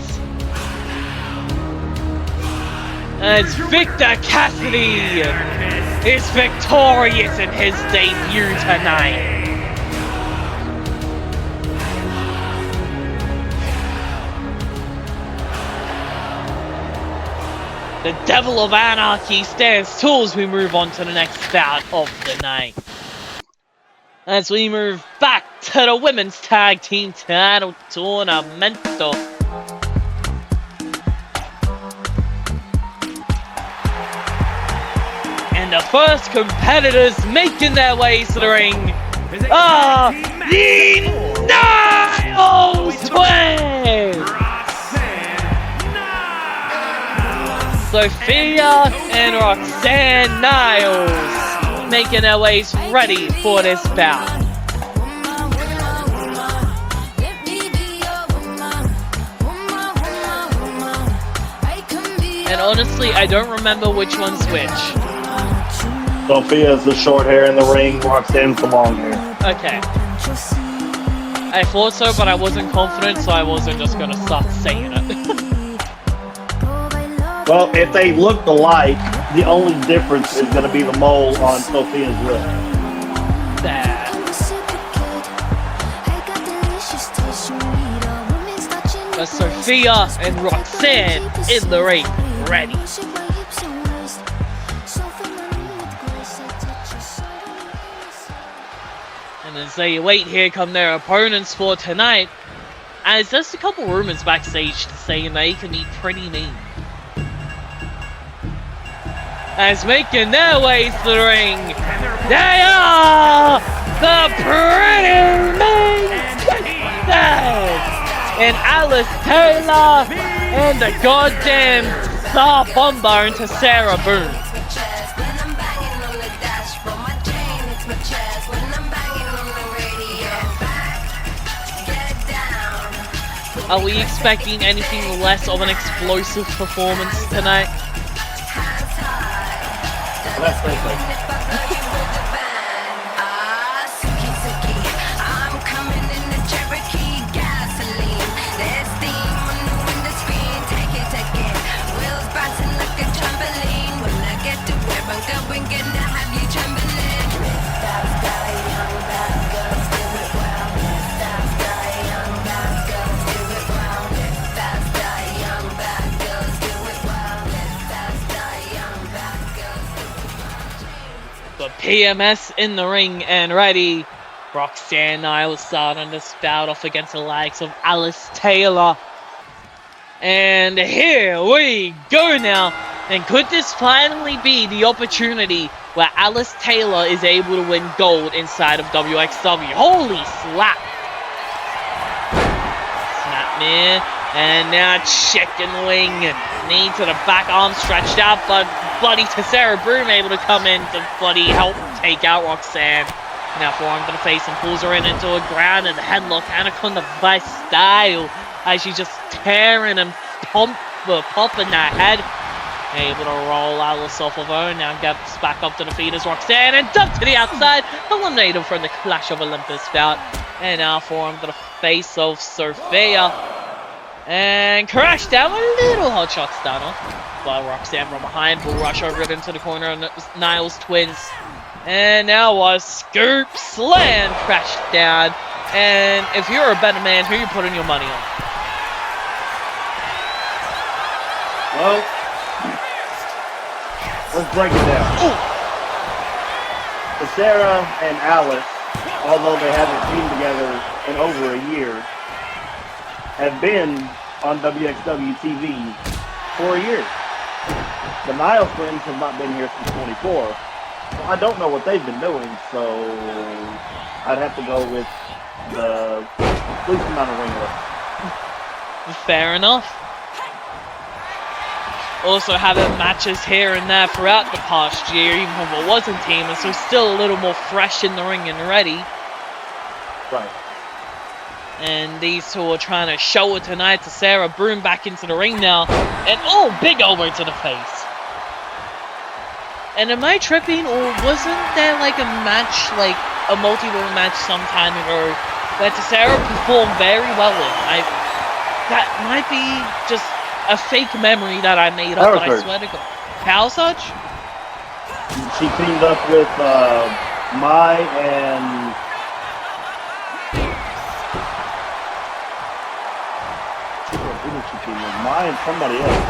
Speaker 3: As Victor Cassidy is victorious in his debut tonight. The Devil of Anarchy stands tall as we move on to the next bout of the night. As we move back to the Women's Tag Team Title Tournamento. And the first competitors making their way to the ring are the Niles Twins! Sophia and Roxanne Niles. making their ways ready for this bout. And honestly, I don't remember which one's which.
Speaker 2: Sophia's the short hair in the ring, Roxanne's the long hair.
Speaker 3: Okay. I thought so, but I wasn't confident, so I wasn't just gonna start saying it.
Speaker 2: Well, if they looked alike, the only difference is going to be the mole on Sophia's lip.
Speaker 3: Bad. But Sophia and Roxanne in the ring, ready. And as they wait, here come their opponents for tonight. As there's a couple rumors backstage saying they can be pretty mean. As making their way to the ring, they are the Pretty Mean Sisters! And Alice Taylor and the goddamn Star Bomber into Sarah Boone. Are we expecting anything less of an explosive performance tonight?
Speaker 2: That's right.
Speaker 3: PMS in the ring and ready. Roxanne Niles starting to spout off against the likes of Alice Taylor. And here we go now. And could this finally be the opportunity where Alice Taylor is able to win gold inside of WXW? Holy slap. Snap man. And now chicken wing. Knee to the back, arm stretched out, but bloody Tessera Broom able to come in to bloody help take out Roxanne. Now forearm to the face and pulls her into a ground and the headlock Anaconda Vice style as she's just tearing and popping that head. Able to roll Alice off of her, now gets back up to the feet as Roxanne and dumped to the outside, eliminated from the Clash of Olympus bout. And now forearm to the face of Sophia. And crash down a little hot shot stunner. But Roxanne from behind will rush over it into the corner of Niles twins. And now a scoop slam crashed down. And if you're a better man, who are you putting your money on?
Speaker 2: Well, let's break it down. Sarah and Alice, although they haven't teamed together in over a year, have been on WXW TV for a year. The Niles twins have not been here since 24. Well, I don't know what they've been doing, so I'd have to go with the least amount of ring work.
Speaker 3: Fair enough. Also having matches here and there throughout the past year, even if it wasn't teaming, so still a little more fresh in the ring and ready.
Speaker 2: Right.
Speaker 3: And these two are trying to show it tonight to Sarah Broom back into the ring now. And oh, big elbow to the face. And am I tripping, or wasn't there like a match, like a multi-woman match some time ago where Sarah performed very well in? That might be just a fake memory that I made up, but I swear to God. Power Surge?
Speaker 2: She teamed up with Mai and Mai and somebody else.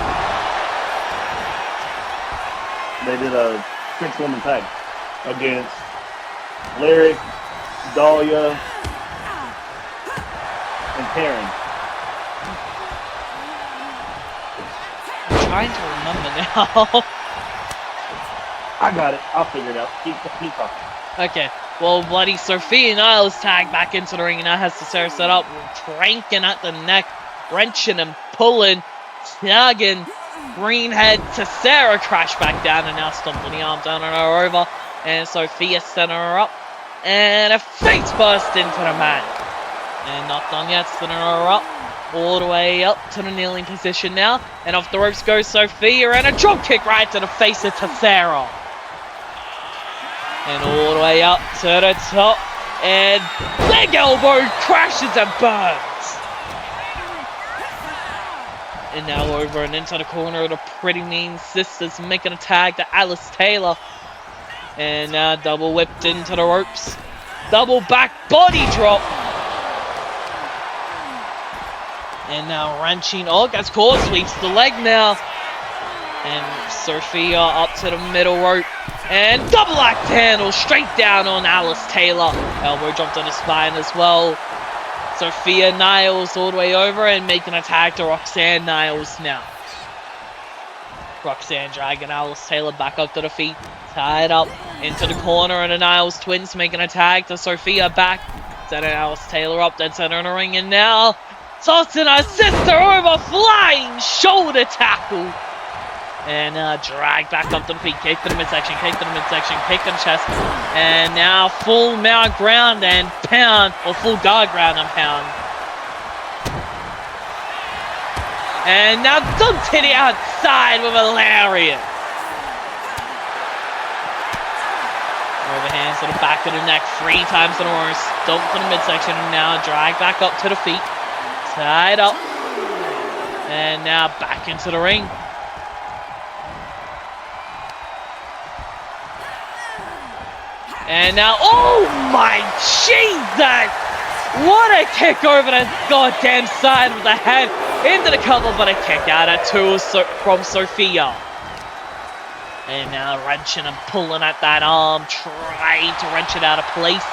Speaker 2: They did a 6-woman tag against Lyric, Dahlia, and Karen.
Speaker 3: I'm trying to remember now.
Speaker 2: I got it. I'll figure it out. Keep talking.
Speaker 3: Okay. Well, bloody Sophia Niles tagged back into the ring and now has Sarah set up, cranking at the neck, wrenching and pulling, snagging. Greenhead to Sarah crash back down and now stomping the arm down on her over. And Sophia center her up. And a face burst into the mat. And not done yet, center her up. All the way up to the kneeling position now. And off the ropes goes Sophia. And a drop kick right to the face of Tessera. And all the way up to the top. And big elbow crashes and burns. And now over and into the corner of the Pretty Mean Sisters, making a tag to Alice Taylor. And now double whipped into the ropes. Double back body drop. And now wrenching. Oh, gets caught. Sweeps the leg now. And Sophia up to the middle rope. And double axe handle straight down on Alice Taylor. Elbow drop to the spine as well. Sophia Niles all the way over and making a tag to Roxanne Niles now. Roxanne dragging Alice Taylor back up to the feet. Tied up into the corner, and the Niles twins making a tag to Sophia back. Setting Alice Taylor up, then center in the ring, and now tossing her sister over, flying shoulder tackle. And drag back up to the feet, kick to the midsection, kick to the midsection, kick to the chest. And now full mount ground and pound, or full guard ground and pound. And now dumped to the outside with a lariat. Overhands to the back of the neck 3 times in a row. Dumped to the midsection and now drag back up to the feet. Tied up. And now back into the ring. And now, oh my Jesus! What a kick over the goddamn side with the head into the cover, but a kick out at 2 from Sophia. And now wrenching and pulling at that arm, trying to wrench it out of place.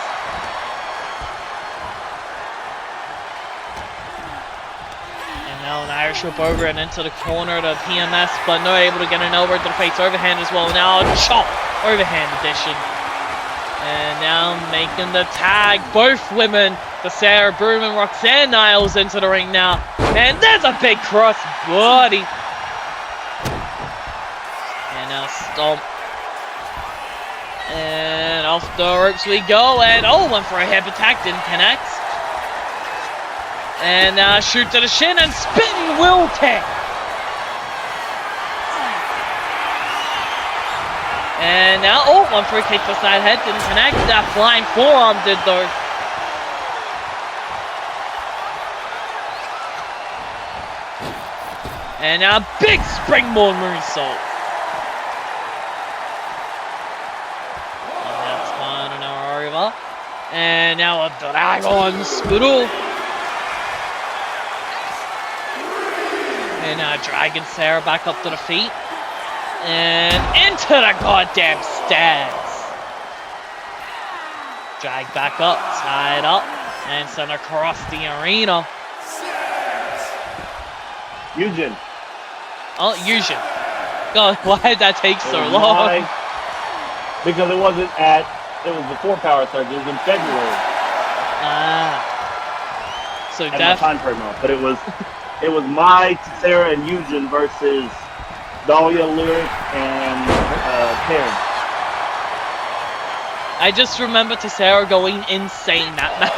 Speaker 3: And now an Irish whip over and into the corner to PMS, but not able to get an elbow to the face. Overhand as well. Now a chop, overhand edition. And now making the tag, both women, the Sarah Broom and Roxanne Niles into the ring now. And there's a big cross body. And now stomp. And off the ropes we go. And oh, went for a hip attack, didn't connect. And now shoot to the shin and spinning wheel kick. And now, oh, one for a kick to the side head, didn't connect. That flying forearm did though. And now, big springboard moonsault. And that's fine, an hour over. And now a dragon screw. And now dragging Sarah back up to the feet. And into the goddamn stairs. Drag back up, tied up, and sent across the arena.
Speaker 2: Eugen.
Speaker 3: Oh, Eugen. God, why did that take so long?
Speaker 2: Because it was before Power Surge, it was in February.
Speaker 3: So
Speaker 2: I had my time frame off, but it was my Sarah and Eugen versus Dahlia, Lyric, and Karen.
Speaker 3: I just remember Tessera going insane that match.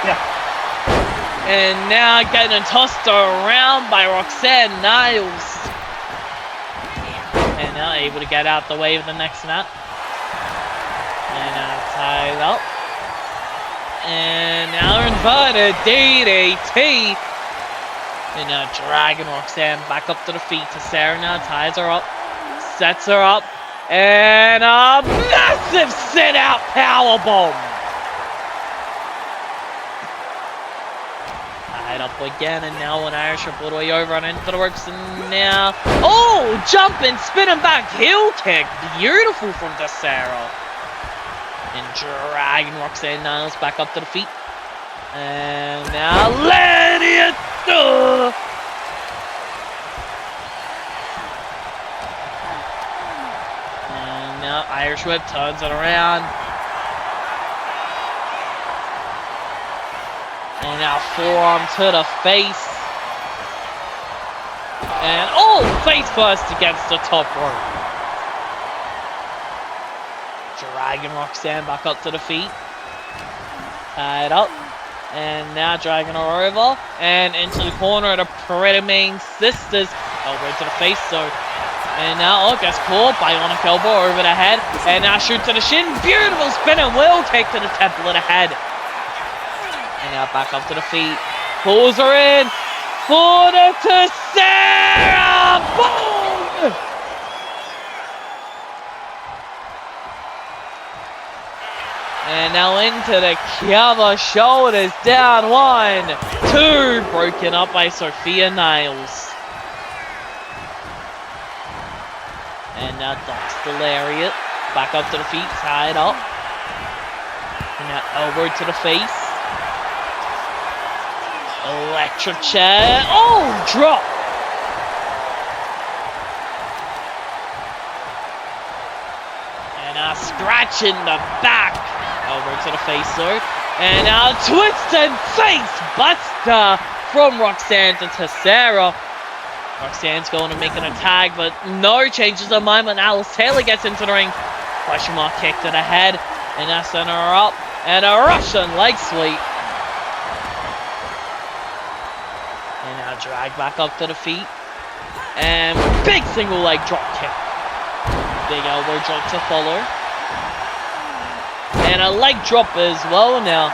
Speaker 2: Yeah.
Speaker 3: And now getting tossed around by Roxanne Niles. And now able to get out the way of the next snap. And now tied up. And now inverted DDT. And now dragging Roxanne back up to the feet. Tessera now ties her up, sets her up, and a massive sit-out powerbomb. Tied up again, and now an Irish whip all the way over and into the ropes. And now, oh, jumping, spinning back heel kick, beautiful from Tessera. And dragging Roxanne Niles back up to the feet. And now Lady and now Irish whip turns it around. And now forearm to the face. And oh, face first against the top rope. Dragging Roxanne back up to the feet. Tied up. And now dragging her over. And into the corner of the Pretty Mean Sisters. Elbow to the face, so. And now, oh, gets caught. Bionic elbow over the head. And now shoot to the shin. Beautiful spinning wheel kick to the temple of the head. And now back up to the feet. Pulls her in. For the Tessera! Boom! And now into the cover, shoulders down, 1, 2, broken up by Sophia Niles. And now ducks the lariat, back up to the feet, tied up. And now elbow to the face. Electric chair, oh, drop! And now scratching the back. Over to the face though. And now twisted face buster from Roxanne to Tessera. Roxanne's going to make an attack, but no, changes her mind when Alice Taylor gets into the ring. Question mark kick to the head. And now send her up. And a Russian leg sweep. And now drag back up to the feet. And big single leg drop kick. Big elbow drop to follow. And a leg drop as well now.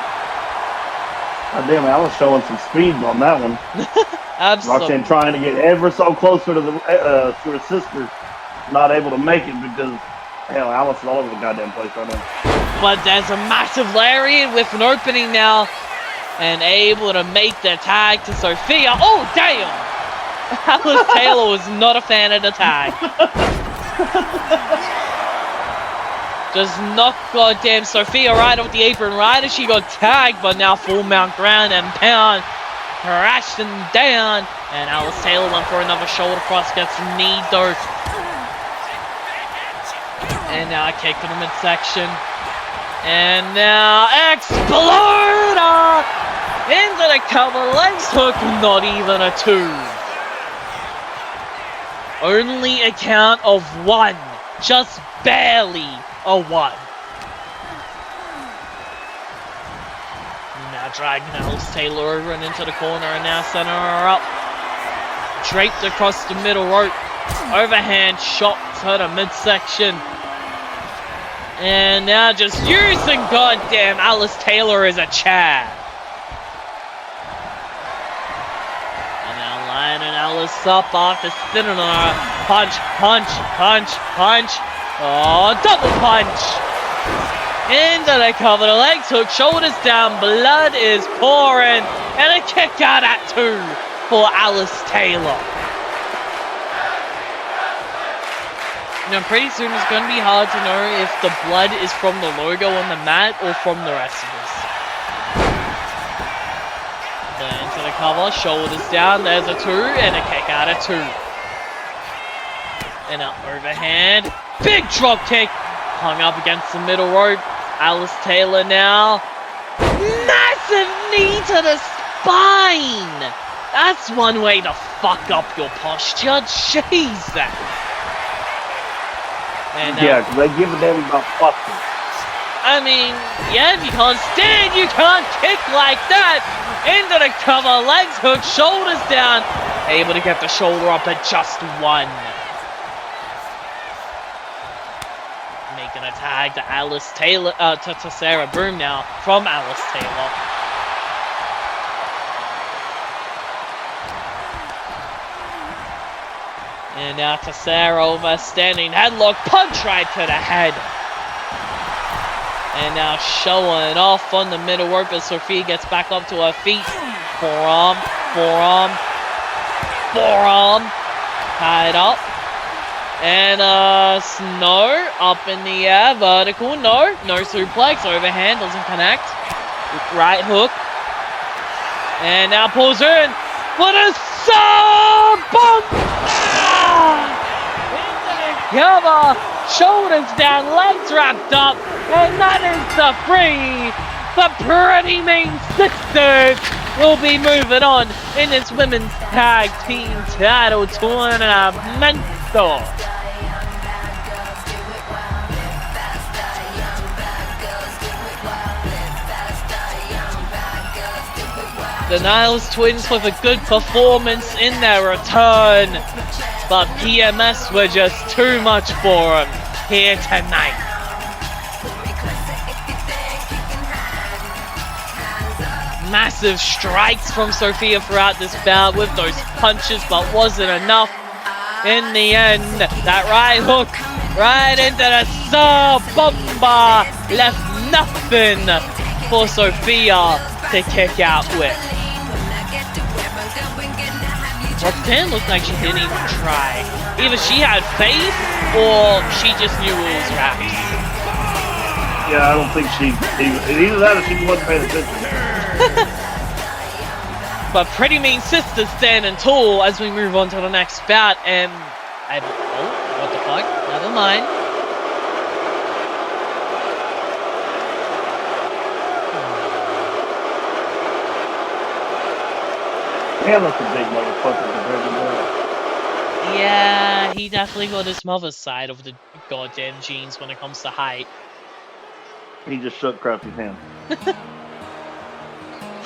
Speaker 2: God damn, Alice showing some speed on that one.
Speaker 3: Absolutely.
Speaker 2: Roxanne trying to get ever so closer to her sister. Not able to make it because, hell, Alice is all over the goddamn place right now.
Speaker 3: But there's a massive lariat with an opening now. And able to make the tag to Sophia. Oh, damn! Alice Taylor was not a fan of the tag. Just knocked goddamn Sophia right off the apron right as she got tagged, but now full mount ground and pound. Crashing down. And Alice Taylor went for another shoulder cross, gets some knee dirt. And now a kick to the midsection. And now Exploder! Into the cover, legs hook, not even a 2. Only a count of 1. Just barely a 1. Now dragging Alice Taylor over and into the corner and now sending her up. Draped across the middle rope. Overhand shot to the midsection. And now just using goddamn Alice Taylor as a chair. And now lining Alice up after sitting on her. Punch, punch, punch, punch. Oh, double punch! Into the cover, the legs hook, shoulders down, blood is pouring, and a kick out at 2 for Alice Taylor. Now, pretty soon it's going to be hard to know if the blood is from the logo on the mat or from the wrestlers. Then into the cover, shoulders down, there's a 2, and a kick out at 2. And an overhand. Big drop kick. Hung up against the middle rope. Alice Taylor now. Massive knee to the spine. That's one way to fuck up your posture. Jesus. And,
Speaker 2: yeah, because they give a damn about fucking.
Speaker 3: I mean, yeah, if you can't stand, you can't kick like that. Into the cover, legs hook, shoulders down. Able to get the shoulder up at just 1. Making a tag to Alice Taylor, to Sarah Boom now from Alice Taylor. And now to Sarah over, standing headlock, punch right to the head. And now showing off on the middle rope as Sophia gets back up to her feet. Forearm, forearm, forearm, tied up. And Snow up in the air, vertical, no suplex, overhand, doesn't connect. Right hook. And now pulls her in for the sub bump! Into the cover, shoulders down, legs wrapped up, and that is the 3. The Pretty Mean Sisters will be moving on in this women's tag team title tournament. The Niles twins with a good performance in their return, but PMS were just too much for them here tonight. Massive strikes from Sophia throughout this bout with those punches, but wasn't enough. In the end, that right hook right into the saw bomba left nothing for Sophia to kick out with. Well, it didn't look like she didn't even try. Either she had faith or she just knew it was wraps.
Speaker 2: Yeah, I don't think either that or she wasn't paying attention.
Speaker 3: But Pretty Mean Sister standing tall as we move on to the next bout, and oh, what the fuck? Never mind.
Speaker 2: Man, that's a big motherfucker compared to that.
Speaker 3: Yeah, he definitely got his mother's side of the goddamn genes when it comes to height.
Speaker 2: He just shook Krafty's hand.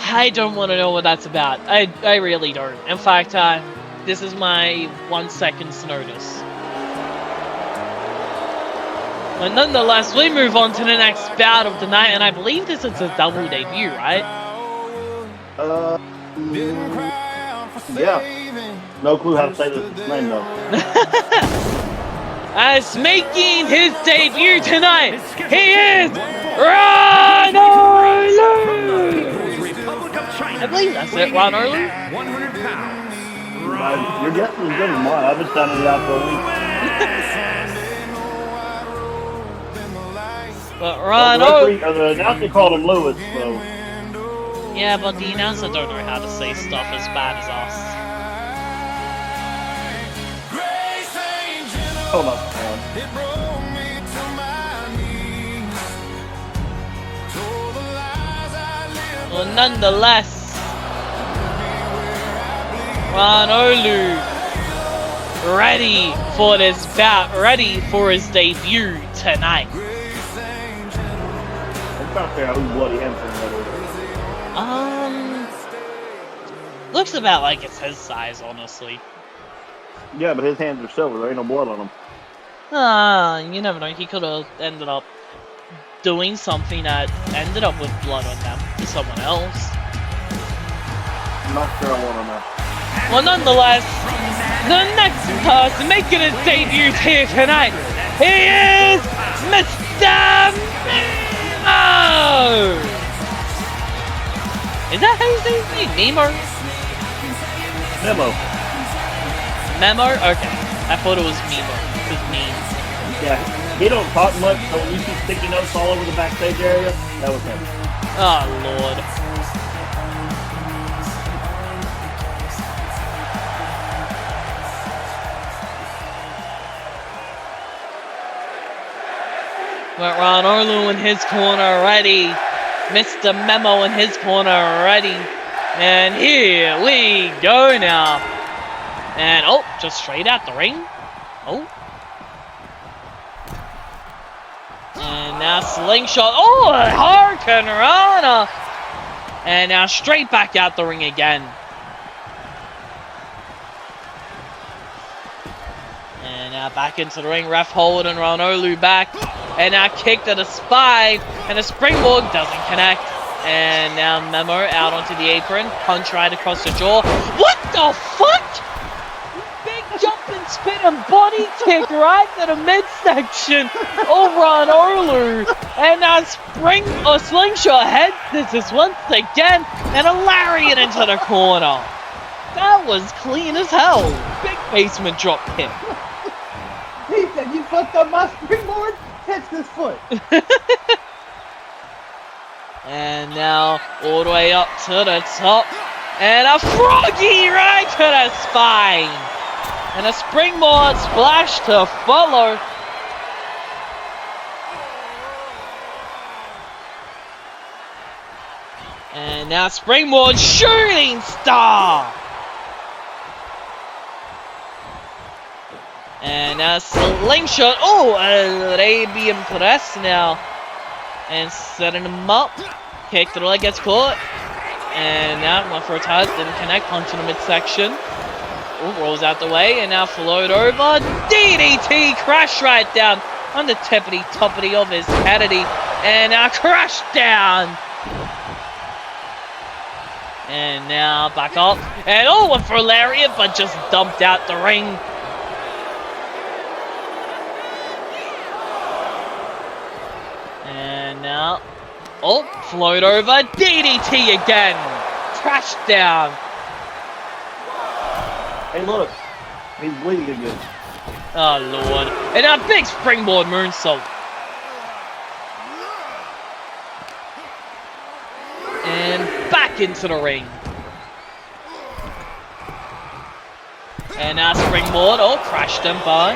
Speaker 3: I don't want to know what that's about. I really don't. In fact, this is my 1 second's notice. But nonetheless, we move on to the next bout of the night, and I believe this is a double debut, right?
Speaker 2: Yeah. No clue how to say this name though.
Speaker 3: As making his debut tonight, he is Ran Ao Lui! I believe that's it, Ran Ao Lui.
Speaker 1: 100 pounds.
Speaker 2: Your guess is good as mine. I've been sounding it out for a week.
Speaker 3: But Ran Ao Lui...
Speaker 2: The announcer called him Lewis, so...
Speaker 3: Yeah, but the announcer don't know how to say stuff as bad as us.
Speaker 2: Hold up, man.
Speaker 3: Well, nonetheless, Ran Ao Lui ready for this bout, ready for his debut tonight.
Speaker 2: I'm trying to figure out who's bloody hamstring that is.
Speaker 3: Looks about like it's his size, honestly.
Speaker 2: Yeah, but his hands are silver. There ain't no blood on them.
Speaker 3: You never know. He could have ended up doing something that ended up with blood on them to someone else.
Speaker 2: I'm not sure I want to know.
Speaker 3: Well, nonetheless, the next person making his debut here tonight, he is Mr. Memo! Is that how you say his name? Memo?
Speaker 2: Memo.
Speaker 3: Memo? Okay. I thought it was Memo. His name.
Speaker 2: Yeah, he don't talk much, so when you see sticky notes all over the backstage area, that was him.
Speaker 3: Oh, Lord. But Ran Ao Lui in his corner ready. Mr. Memo in his corner ready. And here we go now. And, oh, just straight out the ring. Oh. And now slingshot. Oh, a Hurricane Rana. And now straight back out the ring again. And now back into the ring. Ref holding Ran Ao Lui back. And now kick to the spine. And the springboard doesn't connect. And now Memo out onto the apron. Punch right across the jaw. What the fuck? Big jumping spin and body kick right to the midsection of Ran Ao Lui. And now slingshot head scissors once again. And a lariat into the corner. That was clean as hell. Big basement drop kick.
Speaker 4: He said, you fucked up my springboard? Catch this foot.
Speaker 3: And now all the way up to the top. And a froggy right to the spine. And a springboard splash to follow. And now springboard shooting star. And now slingshot. Oh, Arabian press now. And setting him up. Kick to the leg gets caught. And now went for a touch, didn't connect, punch in the midsection. Ooh, rolls out the way, and now float over. DDT, crash right down on the tippity-toppity of his Cassidy. And now crash down. And now back up. And oh, went for a lariat, but just dumped out the ring. And now, oh, float over, DDT again. Crash down.
Speaker 2: Hey, look. He's bleeding again.
Speaker 3: Oh, Lord. And a big springboard moonsault. And back into the ring. And now springboard. Oh, crashed him by.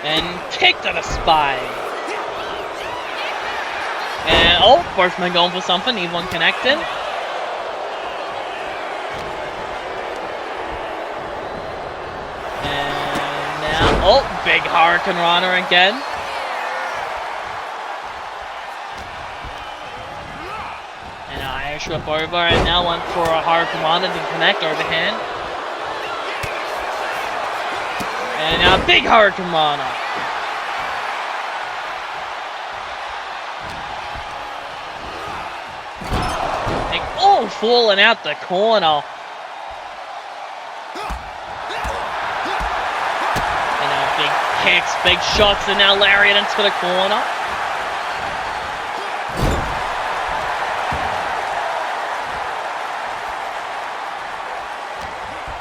Speaker 3: And kick to the spine. And oh, both men going for something. Need one connecting. And now, oh, big Hurricane Rana again. And Irish whip over, and now went for a Hurricane Rana to connect overhand. And now big Hurricane Rana. Oh, falling out the corner. And now big kicks, big shots, and now lariat into the corner.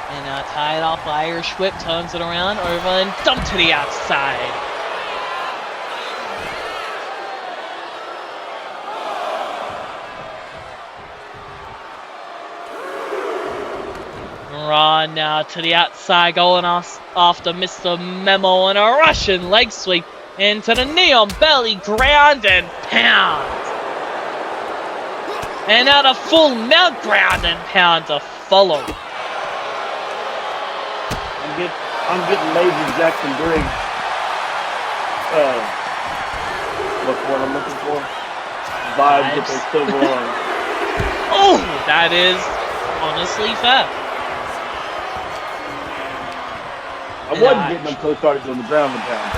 Speaker 3: And now tied off Irish whip, turns it around, over and dump to the outside. Ran now to the outside, going after Mr. Memo, and a Russian leg sweep into the neon belly, ground and pound. And now the full mount ground and pound to follow.
Speaker 2: I'm getting Major Jackson Briggs. What's what I'm looking for? Vibes that they're still going.
Speaker 3: Oh, that is honestly fair.
Speaker 2: I wasn't getting them until they started doing the ground and pound.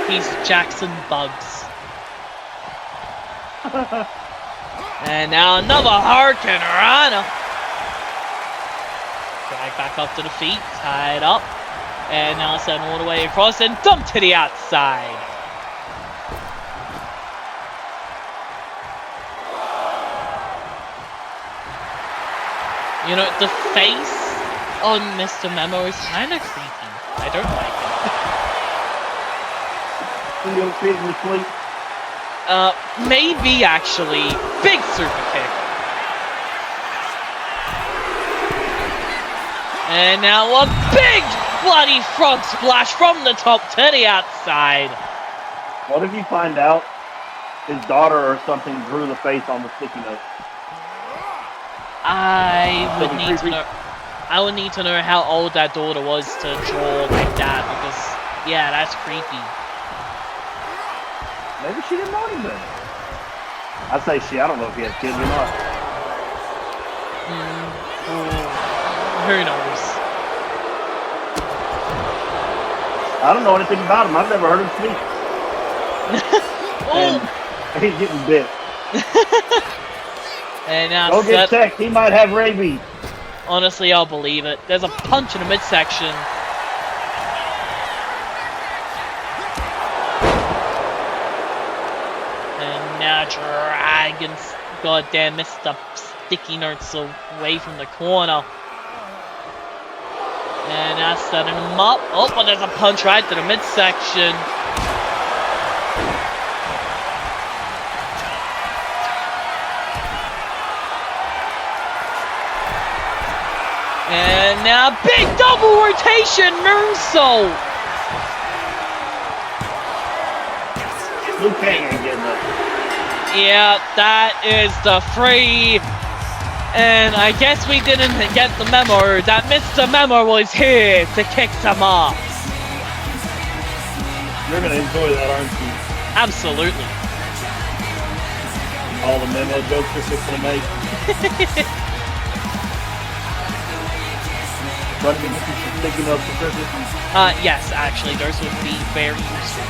Speaker 3: He's Jackson Bugs. And now another Hurricane Rana. Drag back up to the feet, tied up. And now send all the way across and dump to the outside. You know, the face on Mr. Memo is kind of creepy. I don't like it.
Speaker 2: You don't see it in sleep?
Speaker 3: Maybe actually. Big super kick. And now a big bloody frog splash from the top to the outside.
Speaker 2: What if you find out his daughter or something drew the face on the sticky note?
Speaker 3: I would need to know how old that daughter was to draw like that, because yeah, that's creepy.
Speaker 2: Maybe she didn't know anything. I say she. I don't know if he has kids or not.
Speaker 3: Who knows?
Speaker 2: I don't know anything about him. I've never heard him speak. And he's getting bit.
Speaker 3: And now
Speaker 2: Go get checked. He might have rabies.
Speaker 3: Honestly, I'll believe it. There's a punch in the midsection. And now dragging goddamn Mr. Sticky Notes away from the corner. And now setting him up. Oh, but there's a punch right to the midsection. And now big double rotation moonsault.
Speaker 2: Luke Kang ain't getting that.
Speaker 3: Yeah, that is the free. And I guess we didn't get the memo that Mr. Memo was here to kick some ass.
Speaker 2: You're gonna enjoy that, aren't you?
Speaker 3: Absolutely.
Speaker 2: All the Memo jokes you're fixing to make. Trying to get you some sticky notes for Christmas?
Speaker 3: Yes, actually, those would be very useful.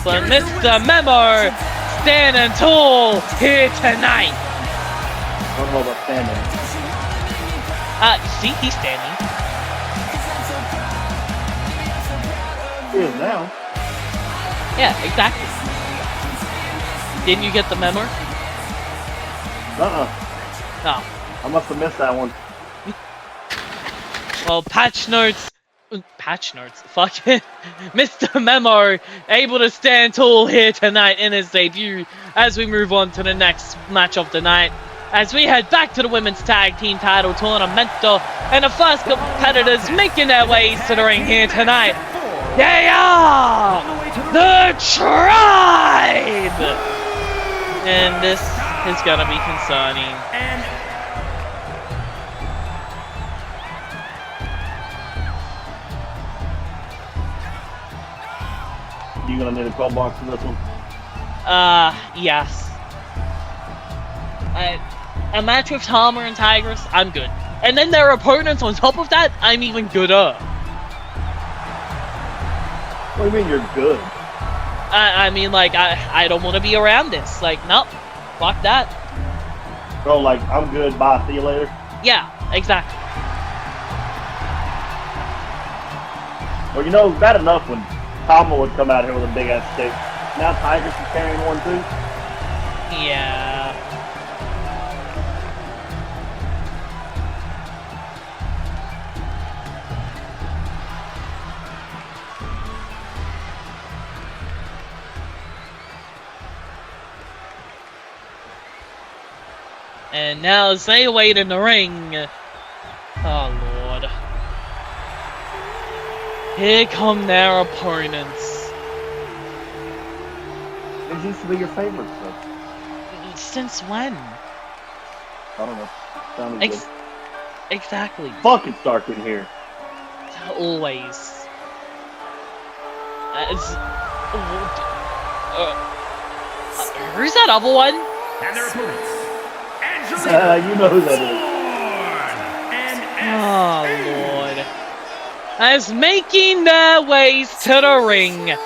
Speaker 3: But Mr. Memo standing tall here tonight.
Speaker 2: I don't know about standing.
Speaker 3: See, he's standing.
Speaker 2: He is now.
Speaker 3: Yeah, exactly. Didn't you get the memo? No.
Speaker 2: I must have missed that one.
Speaker 3: Well, patch notes, fucking Mr. Memo able to stand tall here tonight in his debut as we move on to the next match of the night. As we head back to the women's tag team title tournament, and the first competitors making their ways to the ring here tonight. They are the Tribe! And this is gonna be concerning.
Speaker 2: You gonna need a call box for this one?
Speaker 3: Yes. A match with Tama and Tigress, I'm good. And then their opponents on top of that, I'm even gooder.
Speaker 2: What do you mean you're good?
Speaker 3: I mean, like, I don't want to be around this. Like, nope. Fuck that.
Speaker 2: Bro, like, I'm good, bye, see you later.
Speaker 3: Yeah, exactly.
Speaker 2: Well, you know, bad enough when Tama would come out here with a big ass stick. Now Tigress is carrying one too.
Speaker 3: Yeah. And now as they wait in the ring, oh lord. Here come their opponents.
Speaker 2: These used to be your favorites, though.
Speaker 3: Since when?
Speaker 2: I don't know. Sounded good.
Speaker 3: Exactly.
Speaker 2: Fuck, it's dark in here.
Speaker 3: Always. Who's that other one?
Speaker 1: And their opponents.
Speaker 2: You know who that
Speaker 3: Oh lord. As making their ways to the ring,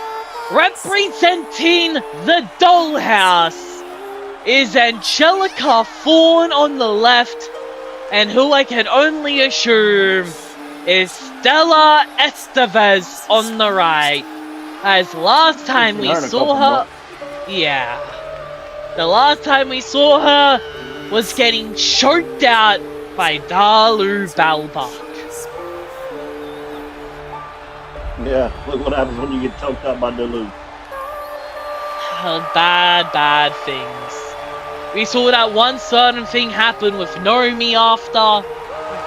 Speaker 3: representing the Dollhouse, is Angelica Fawn on the left, and who I can only assume is Stella Estevez on the right. As last time we saw her, the last time we saw her was getting choked out by Dalu Balbach.
Speaker 2: Yeah, look what happens when you get choked out by Dalu.
Speaker 3: Bad things. We saw that one certain thing happen with Nomi after.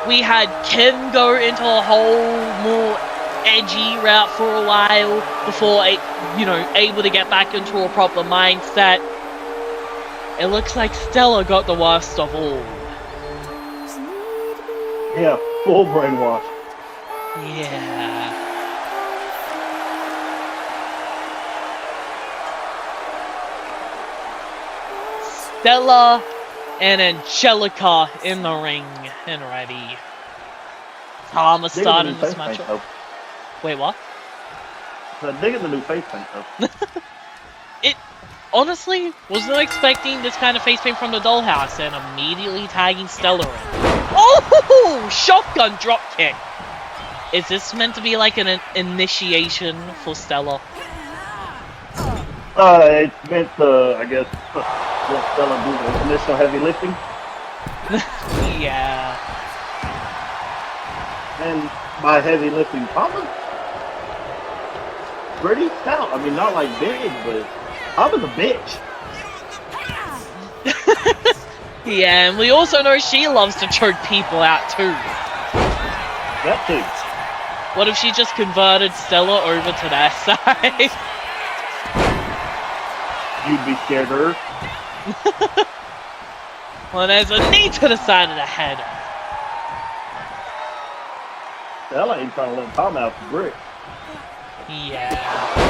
Speaker 3: We had Kim go into a whole more edgy route for a while before, able to get back into a proper mindset. It looks like Stella got the worst of all.
Speaker 2: Yeah, full brainwash.
Speaker 3: Yeah. Stella and Angelica in the ring and ready. Tama started this match. Wait, what?
Speaker 2: I'm digging the new face paint though.
Speaker 3: Honestly, wasn't expecting this kind of face paint from the Dollhouse, and immediately tagging Stella in. Oh! Shotgun drop kick! Is this meant to be like an initiation for Stella?
Speaker 2: It's meant to, I guess, let Stella do the initial heavy lifting.
Speaker 3: Yeah.
Speaker 2: And by heavy lifting, Tama's pretty stout. I mean, not like big, but Tama's a bitch.
Speaker 3: Yeah, and we also know she loves to choke people out too.
Speaker 2: That too.
Speaker 3: What if she just converted Stella over to their side?
Speaker 2: You'd be scared of her.
Speaker 3: Well, there's a knee to the side of the head.
Speaker 2: Hell, ain't trying to let Tom out the brick.
Speaker 3: Yeah.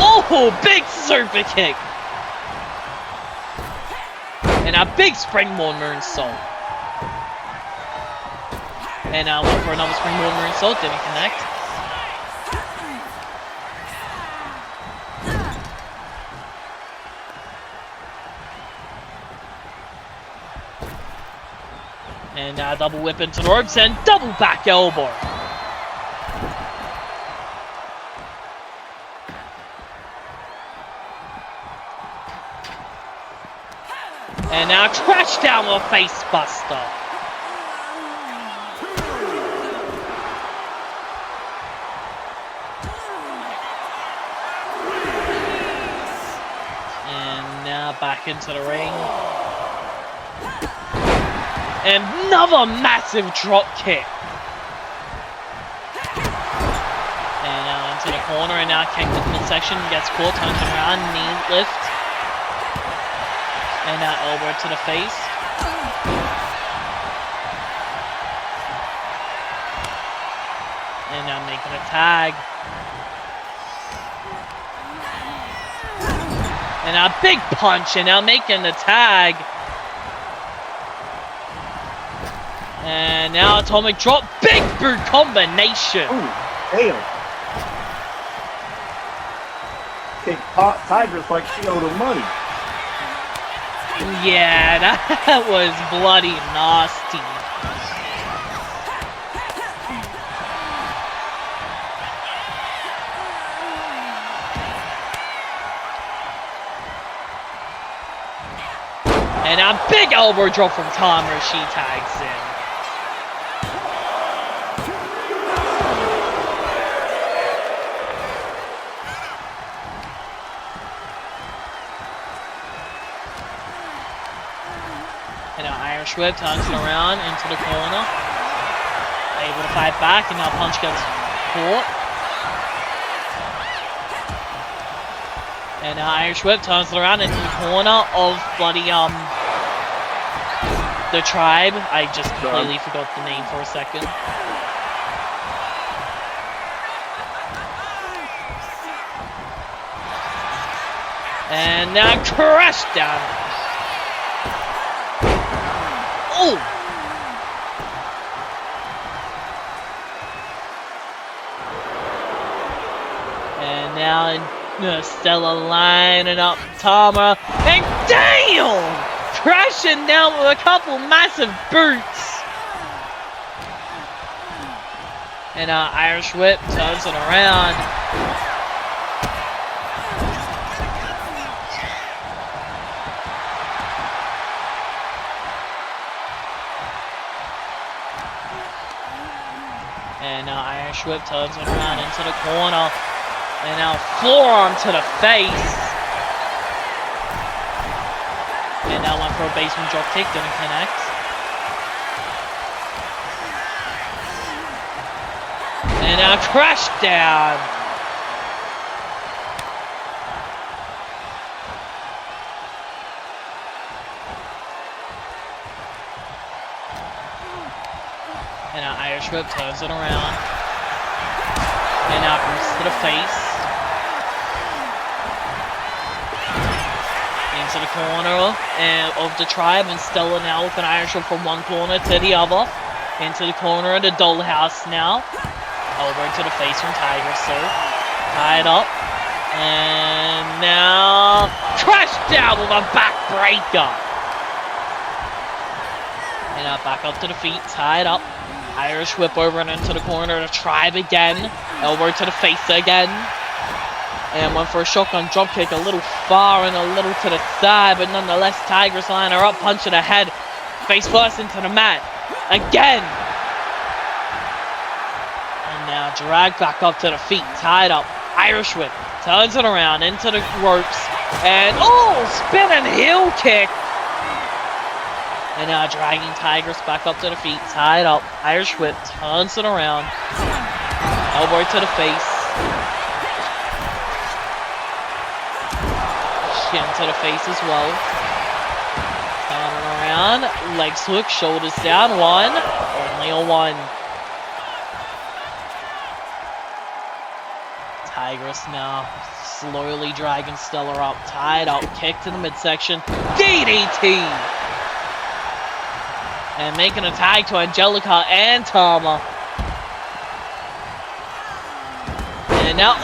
Speaker 3: Oh, big super kick. And a big springboard moonsault. And I went for another springboard moonsault, didn't connect. And double whip into the ropes and double back elbow. And now crash down with a face buster. And now back into the ring. And another massive drop kick. And now into the corner, and now kicked in the midsection, gets caught, turns around, knee lift. And now elbow to the face. And now making a tag. And a big punch, and now making the tag. And now atomic drop, big boot combination.
Speaker 2: Ooh, damn. Kick Tigress like she owed her money.
Speaker 3: Yeah, that was bloody nasty. And a big elbow drop from Tom as she tags in. And now Irish whip turns it around into the corner. Able to fight back, and now punch gets caught. And now Irish whip turns it around into the corner of bloody the tribe. I just completely forgot the name for a second. And now crash down. Oh! And now Stella lining up Tama, and damn! Crashing down with a couple massive boots. And Irish whip turns it around. And now Irish whip turns it around into the corner. And now forearm to the face. And now went for a basement drop kick, didn't connect. And now crash down. And now Irish whip turns it around. And now boots to the face. Into the corner of the tribe, and Stella now with an Irish whip from one corner to the other. Into the corner of the Dollhouse now. Over to the face from Tiger, so tied up. And now crash down with a backbreaker. And now back up to the feet, tied up. Irish whip over and into the corner of the tribe again. Elbow to the face again. And went for a shotgun dropkick a little far and a little to the side, but nonetheless, Tigress line her up, punch to the head. Face first into the mat. Again. And now drag back up to the feet, tied up. Irish whip. Turns it around into the ropes. And spinning heel kick. And now dragging Tigress back up to the feet, tied up. Irish whip, turns it around. Elbow to the face. into the face as well. Turning around, legs hook, shoulders down, one. Only a one. Tigress now slowly dragging Stella up, tied up, kick to the midsection, DDT! And making a tag to Angelica and Tama. And now,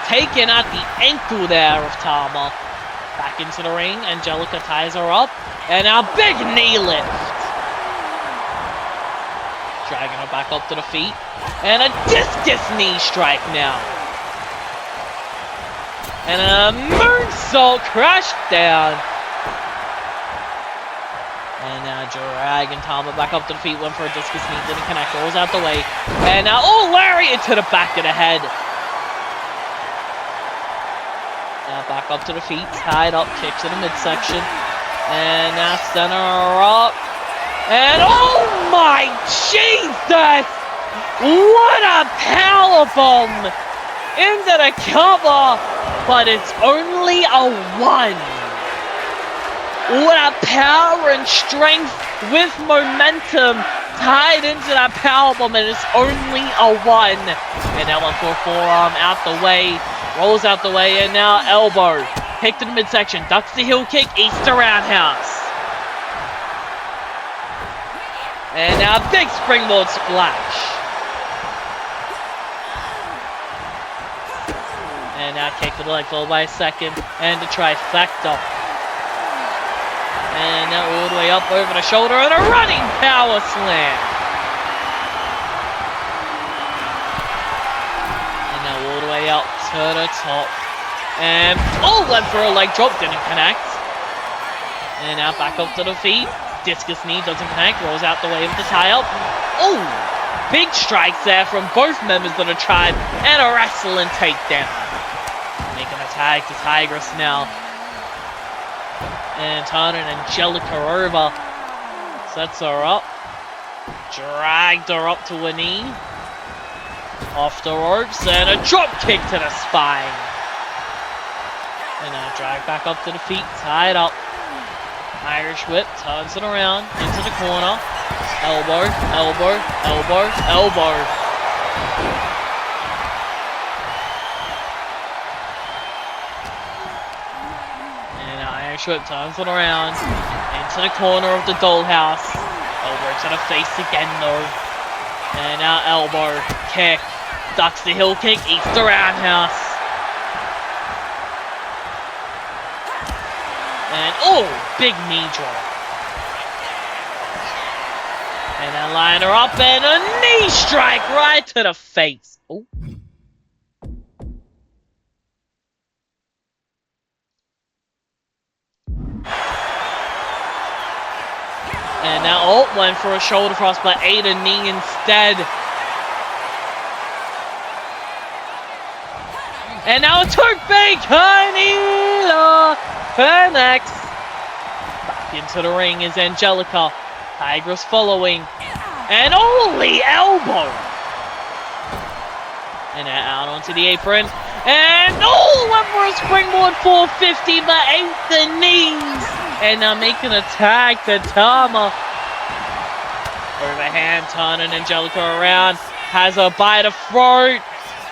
Speaker 3: taken at the ankle there of Tama. Back into the ring, Angelica ties her up, and now big knee lift. Dragging her back up to the feet, and a discus knee strike now. And a moonsault crash down. And now dragging Tama back up to the feet, went for a discus knee, didn't connect, rolls out the way. And now, lariat to the back of the head. Now back up to the feet, tied up, kick to the midsection. And now center her up. And oh my Jesus! What a powerbomb into the cover! But it's only a one. What a power and strength with momentum tied into that powerbomb, and it's only a one. And that one for a forearm out the way, rolls out the way, and now elbow. Kick to the midsection, ducks the heel kick, eats the roundhouse. And now big springboard splash. And now kick to the leg, followed by a second, and a trifecta. And now all the way up over the shoulder, and a running power slam. And now all the way up to the top. And went for a leg drop, didn't connect. And now back up to the feet. Discus knee doesn't connect, rolls out the way with the tie up. Big strikes there from both members of the tribe, and a wrestling takedown. Making a tag to Tigress now. And turning Angelica over. Sets her up. Dragged her up to a knee. Off the ropes, and a drop kick to the spine. And now drag back up to the feet, tied up. Irish whip, turns it around, into the corner. Elbow, elbow, elbow, elbow. Irish whip, turns it around, into the corner of the Dollhouse. Elbow to the face again though. And now elbow, kick, ducks the heel kick, eats the roundhouse. And big knee drop. And then line her up, and a knee strike right to the face. And now went for a shoulder cross, but ate a knee instead. And now a toothpick! Karn-Evil! Next. Back into the ring is Angelica. Tigress following. And holy elbow! And now out onto the apron. And went for a springboard 450, but ate the knees. And now making a tag to Tama. Overhand turning Angelica around. Has her by the throat.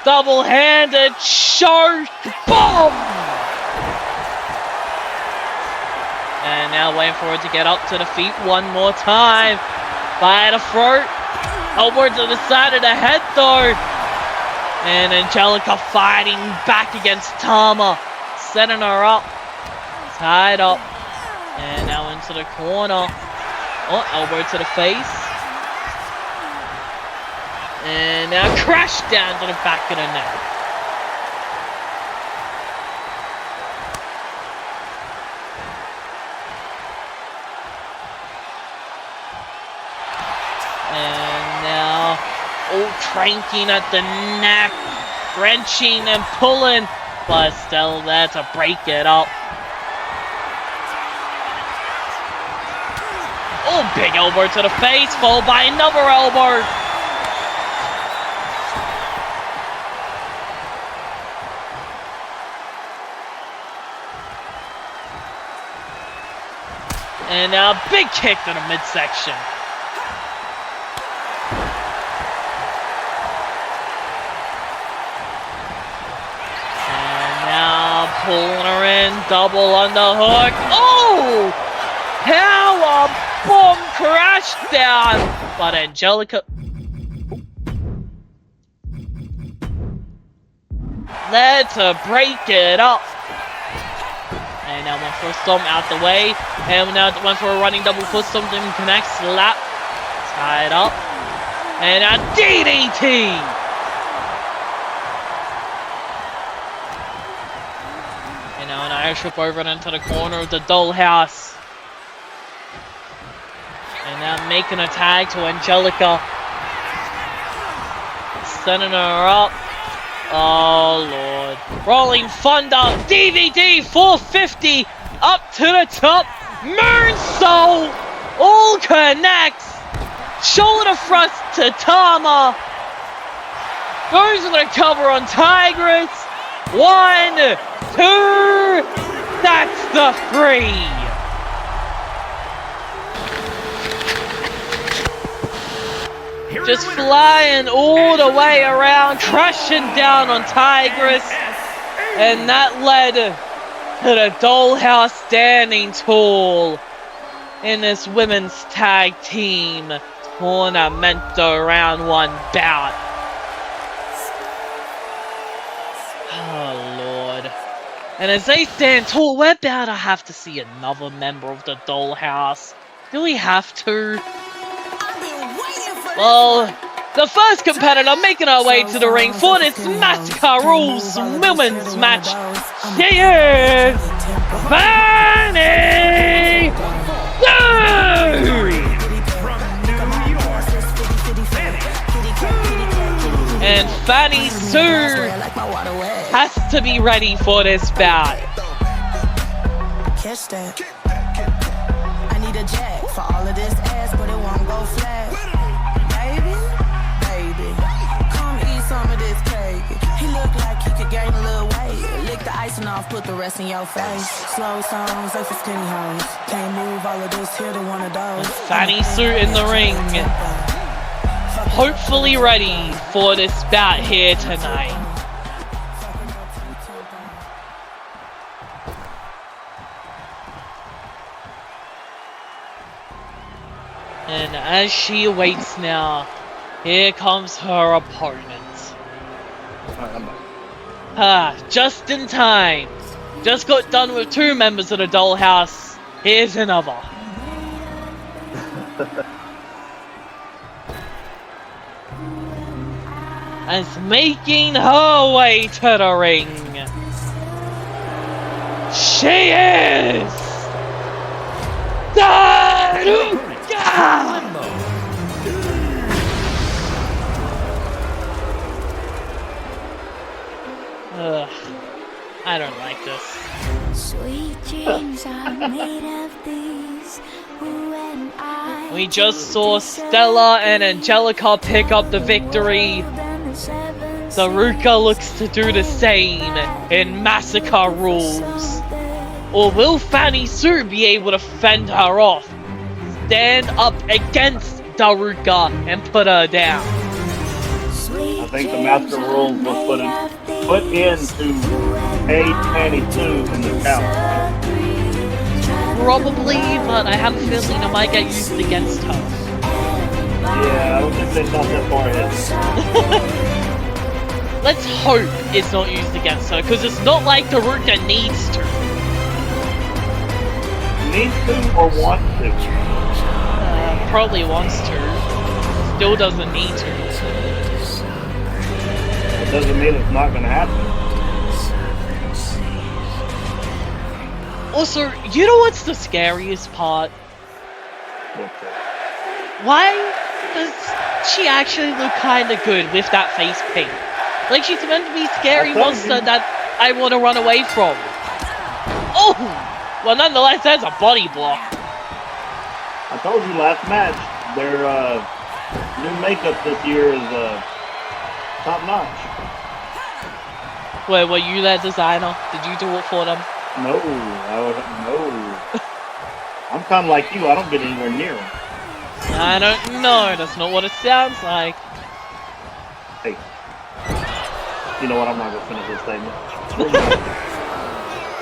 Speaker 3: Double-handed choke bomb. And now waiting for her to get up to the feet one more time. By the throat. Elbow to the side of the head though. And Angelica fighting back against Tama. Setting her up. Tied up. And now into the corner. Elbow to the face. And now crash down to the back of the neck. And now cranking at the neck. Wrenching and pulling. But still there to break it up. Big elbow to the face, followed by another elbow. And a big kick to the midsection. And now pulling her in, double underhook. Oh! Power bomb crash down, but Angelica. Let's break it up. And now went for a stomp out the way. And now went for a running double foot stomp and connect slap. Tied up. And a DDT. And now an Irish whip over into the corner of the Dollhouse. And now making a tag to Angelica. Sending her up. Oh Lord. Rolling Thunder. DVD 450. Up to the top. Moonsault. All connects. Shoulder thrust to Tama. Goes for the cover on Tigress. 1, 2. That's the 3. Just flying all the way around, crashing down on Tigress. And that led to the Dollhouse standing tall in this women's tag team tournamento round 1 bout. Oh Lord. And as they stand tall, we're about to have to see another member of the Dollhouse. Do we have to? Well, the first competitor making her way to the ring for this Massacre Rules women's match, she is Fanny Sue! And Fanny Sue has to be ready for this bout.
Speaker 5: Catch that. I need a jack for all of this ass, but it won't go flat. Baby, come eat some of this cake. He look like he could gain a little weight. Lick the icing off, put the rest in your face. Slow songs, like for skinny hoes. Can't move all of this here to one of those.
Speaker 3: Fanny Sue in the ring. Hopefully ready for this bout here tonight. And as she awaits now, here comes her opponent. Just in time. Just got done with 2 members of the Dollhouse. Here's another. As making her way to the ring, she is Daruka! I don't like this.
Speaker 6: Sweet dreams are made of these.
Speaker 3: We just saw Stella and Angelica pick up the victory. Daruka looks to do the same in Massacre Rules. Or will Fanny Sue be able to fend her off? Stand up against Daruka and put her down?
Speaker 2: I think the Master Rules was put in to aid Fanny Sue in the count.
Speaker 3: Probably, but I have a feeling it might get used against her.
Speaker 2: Yeah, I don't think they're not that far ahead.
Speaker 3: Let's hope it's not used against her, because it's not like Daruka needs to.
Speaker 2: Needs to or wants to?
Speaker 3: Probably wants to. Still doesn't need to.
Speaker 2: It doesn't mean it's not going to happen.
Speaker 3: Also, you know what's the scariest part? Why does she actually look kinda good with that face paint? Like she's meant to be a scary monster that I want to run away from. Oh! Well, nonetheless, there's a body block.
Speaker 2: I told you last match, their new makeup this year is top notch.
Speaker 3: Wait, were you their designer? Did you do it for them?
Speaker 2: No, no. I'm kind of like you. I don't get anywhere near him.
Speaker 3: I don't know. That's not what it sounds like.
Speaker 2: Hey. You know what? I'm not going to finish this statement.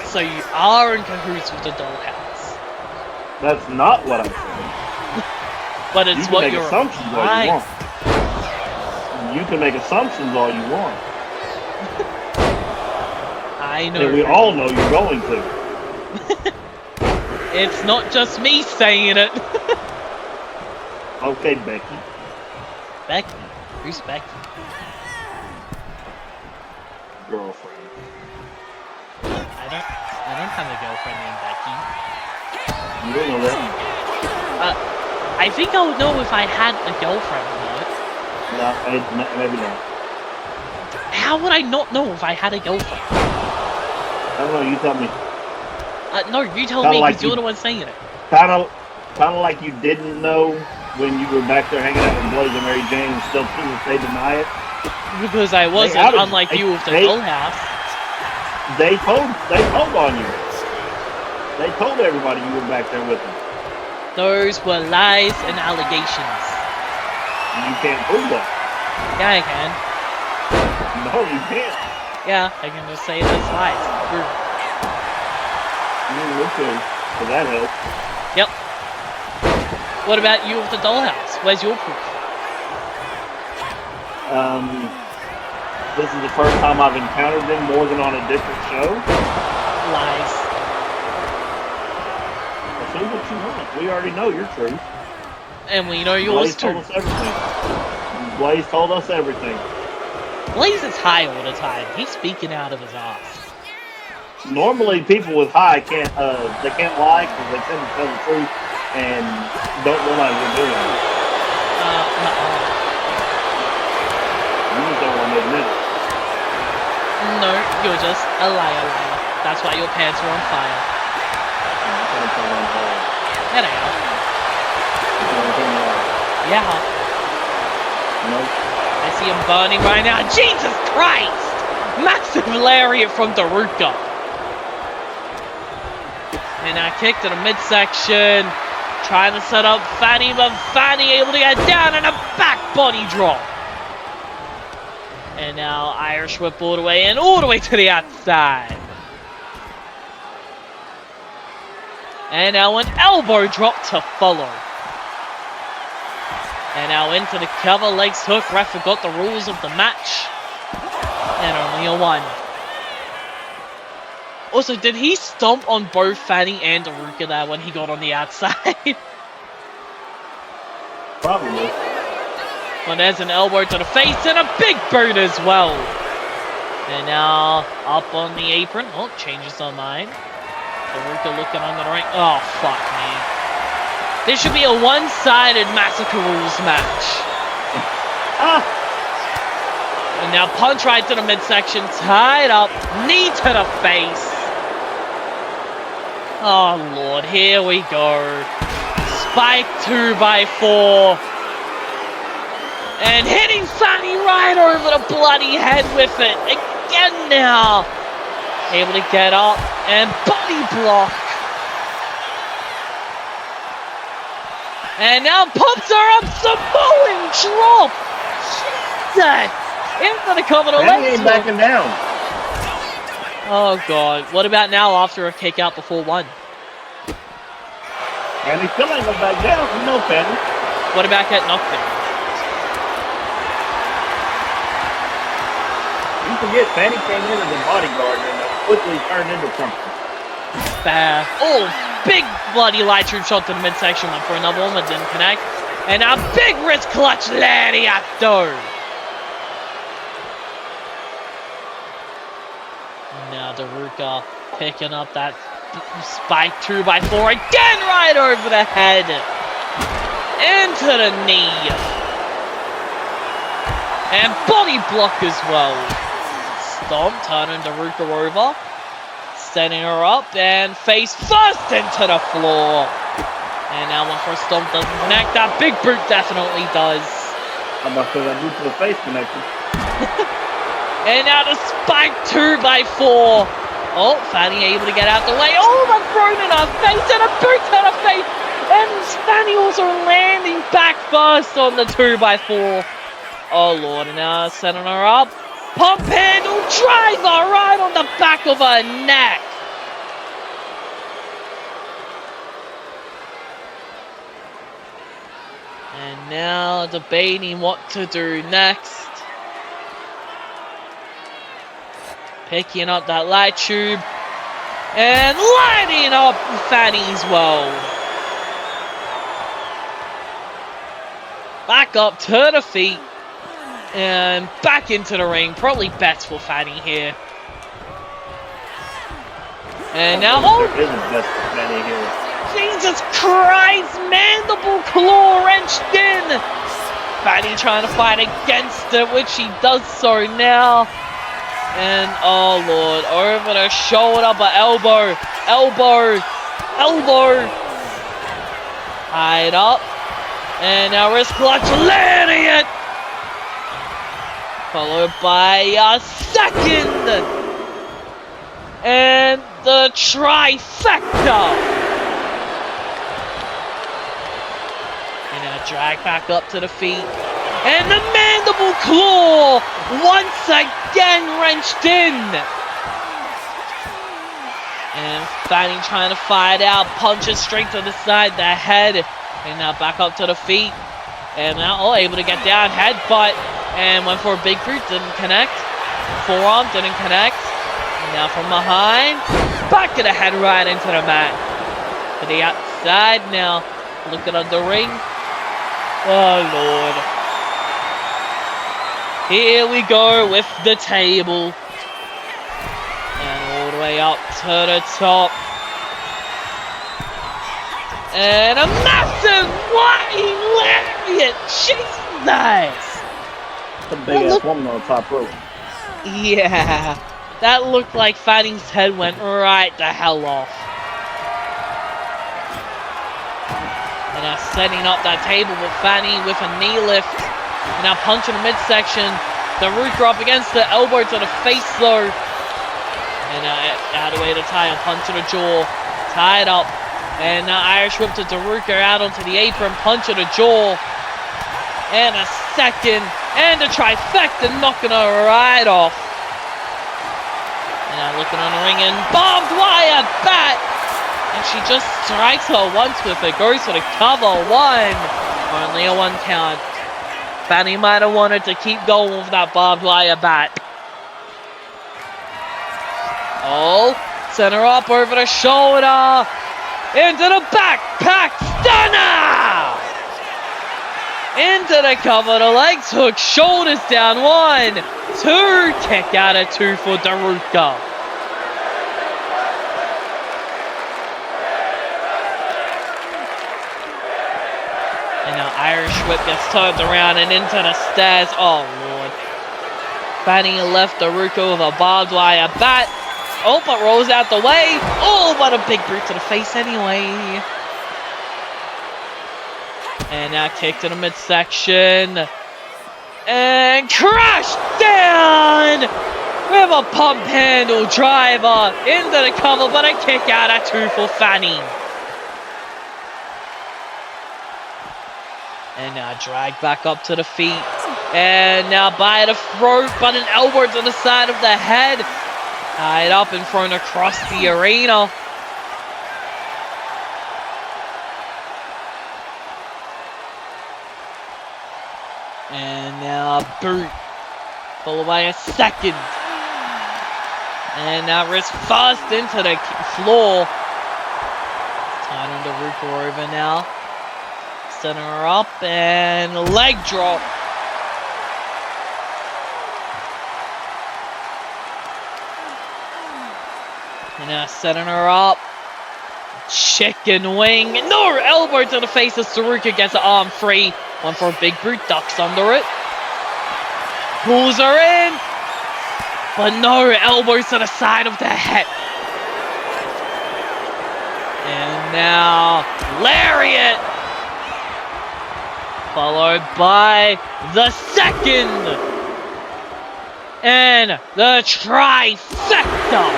Speaker 3: So you are in cahoots with the Dollhouse.
Speaker 2: That's not what I'm saying.
Speaker 3: But it's
Speaker 2: You can
Speaker 3: what
Speaker 2: make
Speaker 3: you're
Speaker 2: assumptions all you want. You can make assumptions all you want.
Speaker 3: I know.
Speaker 2: And we all know you're going to.
Speaker 3: It's not just me saying it.
Speaker 2: Okay, Becky.
Speaker 3: Becky? Who's Becky?
Speaker 2: Girlfriend.
Speaker 3: I don't have a girlfriend named Becky.
Speaker 2: You don't know that?
Speaker 3: I think I would know if I had a girlfriend or not.
Speaker 2: No, maybe not.
Speaker 3: How would I not know if I had a girlfriend?
Speaker 2: I don't know, you tell me.
Speaker 3: No, you tell
Speaker 2: Kinda
Speaker 3: me,
Speaker 2: like
Speaker 3: because you're
Speaker 2: you-
Speaker 3: the one saying it.
Speaker 2: Kind of like you didn't know when you were back there hanging out with Blaze and Mary Jane and still to this day deny it.
Speaker 3: Because I wasn't,
Speaker 2: outed you.
Speaker 3: unlike you with the
Speaker 2: They-
Speaker 3: Dollhouse.
Speaker 2: They told on you. They told everybody you were back there with them.
Speaker 3: Those were lies and allegations.
Speaker 2: You can't prove that.
Speaker 3: Yeah, I can.
Speaker 2: No, you can't.
Speaker 3: Yeah, I can just say those lies.
Speaker 2: Okay, so that helps.
Speaker 3: Yep. What about you with the Dollhouse? Where's your proof?
Speaker 2: This is the first time I've encountered them more than on a different show.
Speaker 3: Lies.
Speaker 2: Well, say what you want. We already know your truth.
Speaker 3: And we know yours
Speaker 2: Blaze told
Speaker 3: too.
Speaker 2: us everything. Blaze told us everything.
Speaker 3: Blaze is high all the time. He's speaking out of his ass.
Speaker 2: Normally, people with high can't they can't lie because they tend to tell the truth and don't realize they're doing it. You just don't want to admit it.
Speaker 3: No, you're just a liar. That's why your pants are on fire. Yeah, they are. Yeah.
Speaker 2: Nope.
Speaker 3: I see him burning right now. Jesus Christ! Massive lariat from Daruka. And I kick to the midsection. Trying to set up Fanny, but Fanny able to get down and a back body drop. And now Irish whip all the way in, all the way to the outside. And now an elbow drop to follow. And now into the cover, legs hook. Ref forgot the rules of the match. And only a one. Also, did he stomp on both Fanny and Daruka there when he got on the outside?
Speaker 2: Probably.
Speaker 3: Well, there's an elbow to the face and a big boot as well. And now up on the apron. Oh, changes their mind. Daruka looking under the ring. Oh, fuck me. This should be a one-sided Massacre Rules match. And now punch right to the midsection. Tied up. Knee to the face. Oh, Lord. Here we go. Spike 2x4. And hitting Fanny right over the bloody head with it. Again now. Able to get up and body block. And now pumps her up. Samoan drop. Jesus. Into the cover to
Speaker 2: Fanny
Speaker 3: legs.
Speaker 2: ain't backing down.
Speaker 3: Oh, God. What about now after a kick out before one?
Speaker 2: And he still ain't gonna back down. You know, Fanny.
Speaker 3: What about that knockdown?
Speaker 2: You forget Fanny came in as a bodyguard and quickly turned into something.
Speaker 3: Bad. Oh, big bloody light tube shot to the midsection. Went for another one, but didn't connect. And a big wrist clutch lariato. Now Daruka picking up that spike 2x4 again right over the head. Into the knee. And body block as well. Stomp, turning Daruka over. Setting her up and face first into the floor. And now one for a stomp doesn't connect. That big boot definitely does.
Speaker 2: I'm about to say that boot to the face connected.
Speaker 3: And now the spike 2x4. Oh, Fanny able to get out the way. Oh, the thrown in her face and a boot to the face. And Fanny also landing back first on the 2x4. Oh, Lord. And now setting her up. Pump handle driver right on the back of her neck. And now debating what to do next. Picking up that light tube. And lighting up Fanny's world. Back up to the feet. And back into the ring. Probably best for Fanny here. And now, oh!
Speaker 2: There isn't best for Fanny here.
Speaker 3: Jesus Christ! Mandible claw wrenched in! Fanny trying to fight against it, which she does so now. And, oh Lord, over the shoulder, but elbow. Tied up. And now wrist clutch, landing it! Followed by a second! And the trifecta! And now drag back up to the feet. And the mandible claw once again wrenched in. And Fanny trying to fight out. Punches straight to the side, the head. And now back up to the feet. And now all able to get down. Headbutt. And went for a big boot. Didn't connect. Forearm didn't connect. And now from behind. Back of the head right into the mat. To the outside now. Looking under the ring. Oh Lord. Here we go with the table. And all the way up to the top. And a massive flying lariat! Jesus!
Speaker 2: A big ass woman on the top rope.
Speaker 3: Yeah. That looked like Fanny's head went right the hell off. And now setting up that table with Fanny with a knee lift. And now punch in the midsection. Daruka up against the elbow to the face though. And out of the way to tie and punch to the jaw. Tied up. And now Irish whip to Daruka out onto the apron. Punch to the jaw. And a second. And a trifecta knocking her right off. And now looking on the ring and barbed wire bat. And she just strikes her once with it. Goes for the cover. One. Only a 1 count. Fanny might have wanted to keep going with that barbed wire bat. Oh, center up over the shoulder. Into the backpack stunner. Into the cover, the legs hook, shoulders down. 1, 2, kick out of 2 for Daruka. And now Irish whip gets turned around and into the stairs. Oh Lord. Fanny left Daruka with a barbed wire bat. Oh, but rolls out the way. Oh, but a big boot to the face anyway. And now kick to the midsection. And crash down with a pump handle driver into the cover, but a kick out at 2 for Fanny. And now drag back up to the feet. And now by the throat, but an elbow to the side of the head. Tied up and thrown across the arena. And now a boot. Followed by a second. And now wrist first into the floor. Tied on Daruka over now. Center her up and leg drop. And now setting her up. Chicken wing. No, elbow to the face as Daruka gets the arm free. One for a big boot, ducks under it. Pulls her in. But no, elbows to the side of the head. And now, lariat. Followed by the second. And the trifecta.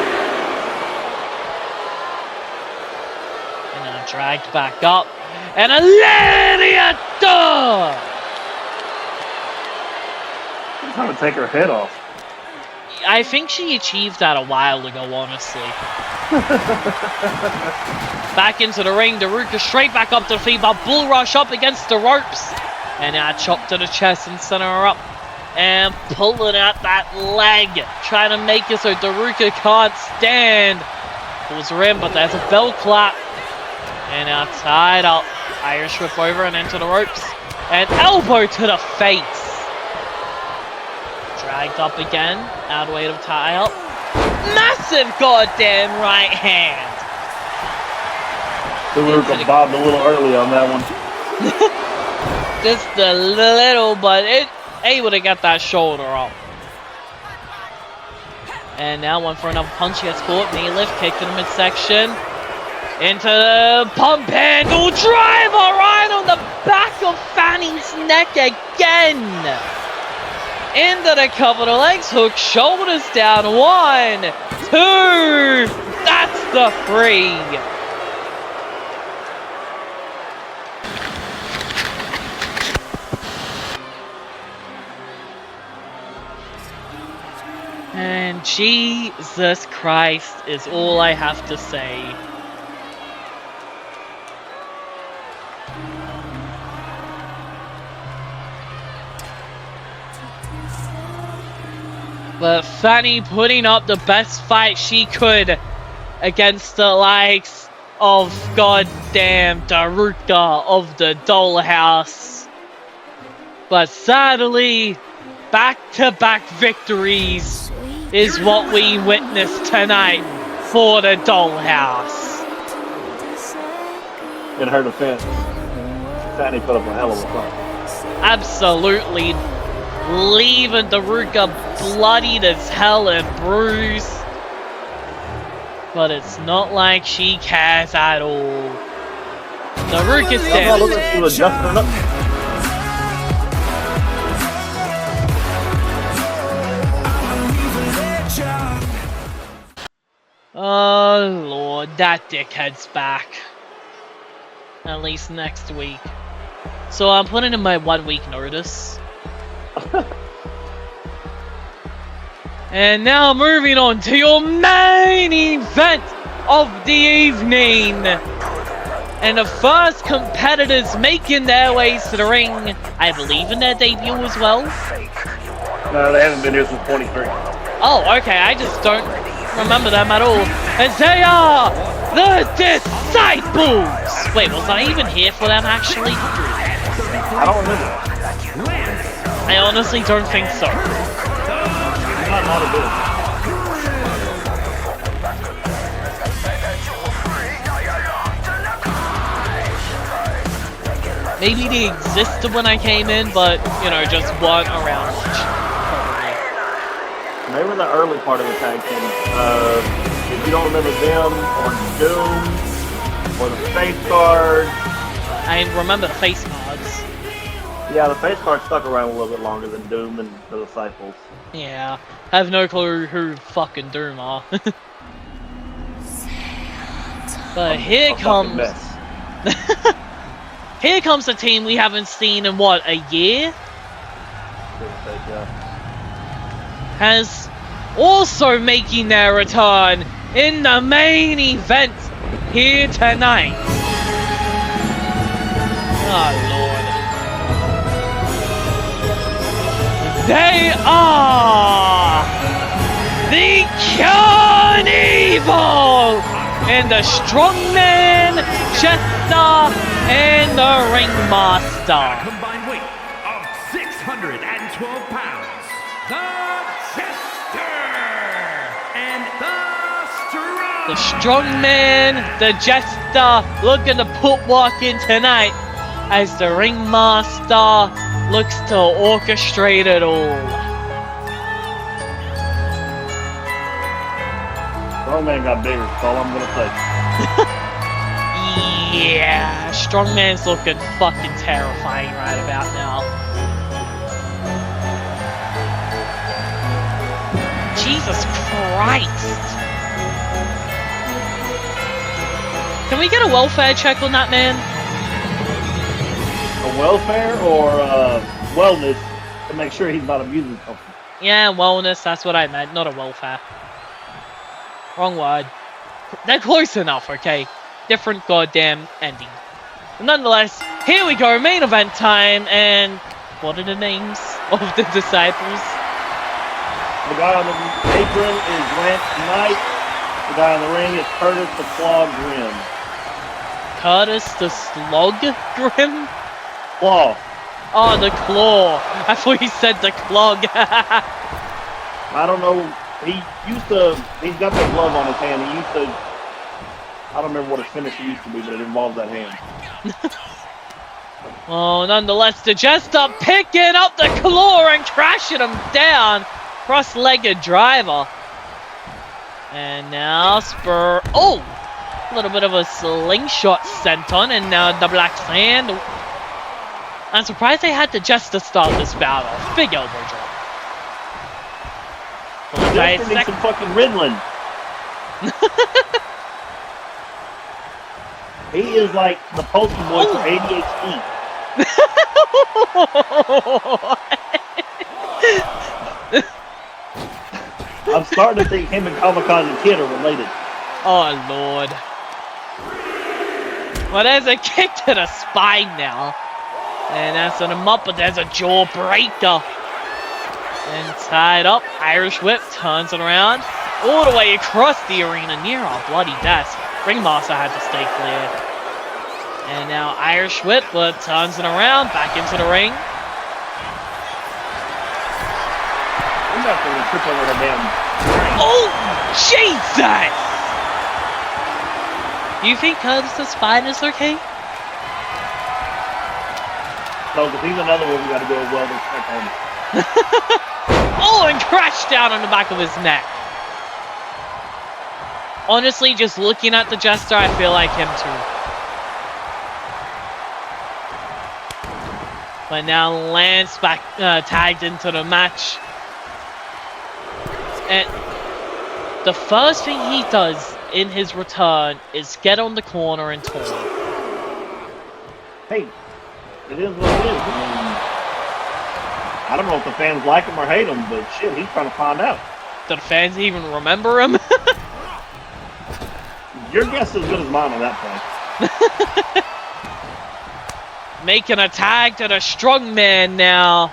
Speaker 3: dragged back up. And a lariat!
Speaker 2: She's trying to take her head off.
Speaker 3: I think she achieved that a while ago, honestly. Back into the ring, Daruka straight back up to the feet, but bull rush up against the ropes. And now chop to the chest and center her up. And pulling out that leg, trying to make it so Daruka can't stand. Pulls her in, but there's a bell clap. And now tied up. Irish whip over and into the ropes. And elbow to the face. Dragged up again. Out of way to tie up. Massive goddamn right hand.
Speaker 2: Daruka bobbed a little early on that one.
Speaker 3: Just a little, but it able to get that shoulder up. And now one for another punch. He gets caught. Knee lift, kick to the midsection. Into the pump handle driver right on the back of Fanny's neck again. Into the cover of the legs, hook, shoulders down. 1, 2. That's the 3. And Jesus Christ is all I have to say. But Fanny putting up the best fight she could against the likes of goddamn Daruka of the Dollhouse. But sadly, back-to-back victories is what we witnessed tonight for the Dollhouse.
Speaker 2: In her defense, Fanny put up a hell of a fight.
Speaker 3: Absolutely. Leaving Daruka bloodied as hell and bruised. But it's not like she cares at all. Daruka stands. Oh lord, that dickhead's back. At least next week. So I'm putting in my 1 week notice. And now moving on to your main event of the evening. And the first competitors making their ways to the ring, I believe in their debut as well.
Speaker 2: No, they haven't been here since 23.
Speaker 3: Oh, okay, I just don't remember them at all. And they are the Disciples! Wait, was I even here for them actually?
Speaker 2: I don't remember.
Speaker 3: I honestly don't think so.
Speaker 2: Not a bit.
Speaker 3: Maybe they existed when I came in, but, you know, just weren't around much. Probably.
Speaker 2: They were in the early part of the tag team. If you don't remember them, or Doom, or the Face Guard.
Speaker 3: I remember the face cards.
Speaker 2: Yeah, the Face Guard stuck around a little bit longer than Doom and the Disciples.
Speaker 3: Yeah, I have no clue who fucking Doom are. But here comes... Here comes a team we haven't seen in, what, a year? Has also making their return in the main event here tonight. Oh, Lord. They are the Karn-Evil and the Strongman, Chester, and the Ringmaster.
Speaker 1: Combined weight of 612 pounds. The Chester and the
Speaker 3: Strongman, the Jester, looking to put work in tonight as the Ringmaster looks to orchestrate it all.
Speaker 2: Strongman got bigger, that's all I'm gonna say.
Speaker 3: Yeah, Strongman's looking fucking terrifying right about now. Jesus Christ! Can we get a welfare check on that man?
Speaker 2: A welfare or wellness to make sure he's not abusing something.
Speaker 3: Yeah, wellness, that's what I meant, not a welfare. Wrong word. They're close enough, okay? Different goddamn ending. But nonetheless, here we go, main event time, and what are the names of the disciples?
Speaker 2: The guy on the apron is Nite. The guy on the ring is Curtis the Claw Grim.
Speaker 3: Curtis the Slug Grim?
Speaker 2: Claw.
Speaker 3: Oh, the Claw. I thought you said the Clog.
Speaker 2: I don't know. He's got that glove on his hand. I don't remember what his finisher used to be, but it involves that hand.
Speaker 3: Oh, nonetheless, the Jester picking up the Claw and crashing him down. Cross-legged driver. And now Spur. Oh! A little bit of a slingshot sent on, and now the Black Sand. I'm surprised they had the Jester start this battle. Big elbow drop.
Speaker 2: Jester needs some fucking Riddling. He is like the poster boy for ADHD. I'm starting to think him and Kamikaze Kid are related.
Speaker 3: Oh, Lord. Well, there's a kick to the spine now. And that's on him up, but there's a jawbreaker. And tied up, Irish whip, turns it around. All the way across the arena, near a bloody death. Ringmaster had to stay clear. And now Irish whip, but turns it around, back into the ring.
Speaker 2: I'm not going to trip over the damn ring.
Speaker 3: Oh, Jesus! Do you think Curtis' spine is okay?
Speaker 2: No, because he's another one we got to go well to check on.
Speaker 3: Oh, and crashed down on the back of his neck. Honestly, just looking at the Jester, I feel like him too. But now Lance back tagged into the match. And the first thing he does in his return is get on the corner and taunt.
Speaker 2: Hey, it is what it is. I don't know if the fans like him or hate him, but shit, he's trying to find out.
Speaker 3: Do the fans even remember him?
Speaker 2: Your guess is as good as mine on that point.
Speaker 3: Making a tag to the strongman now.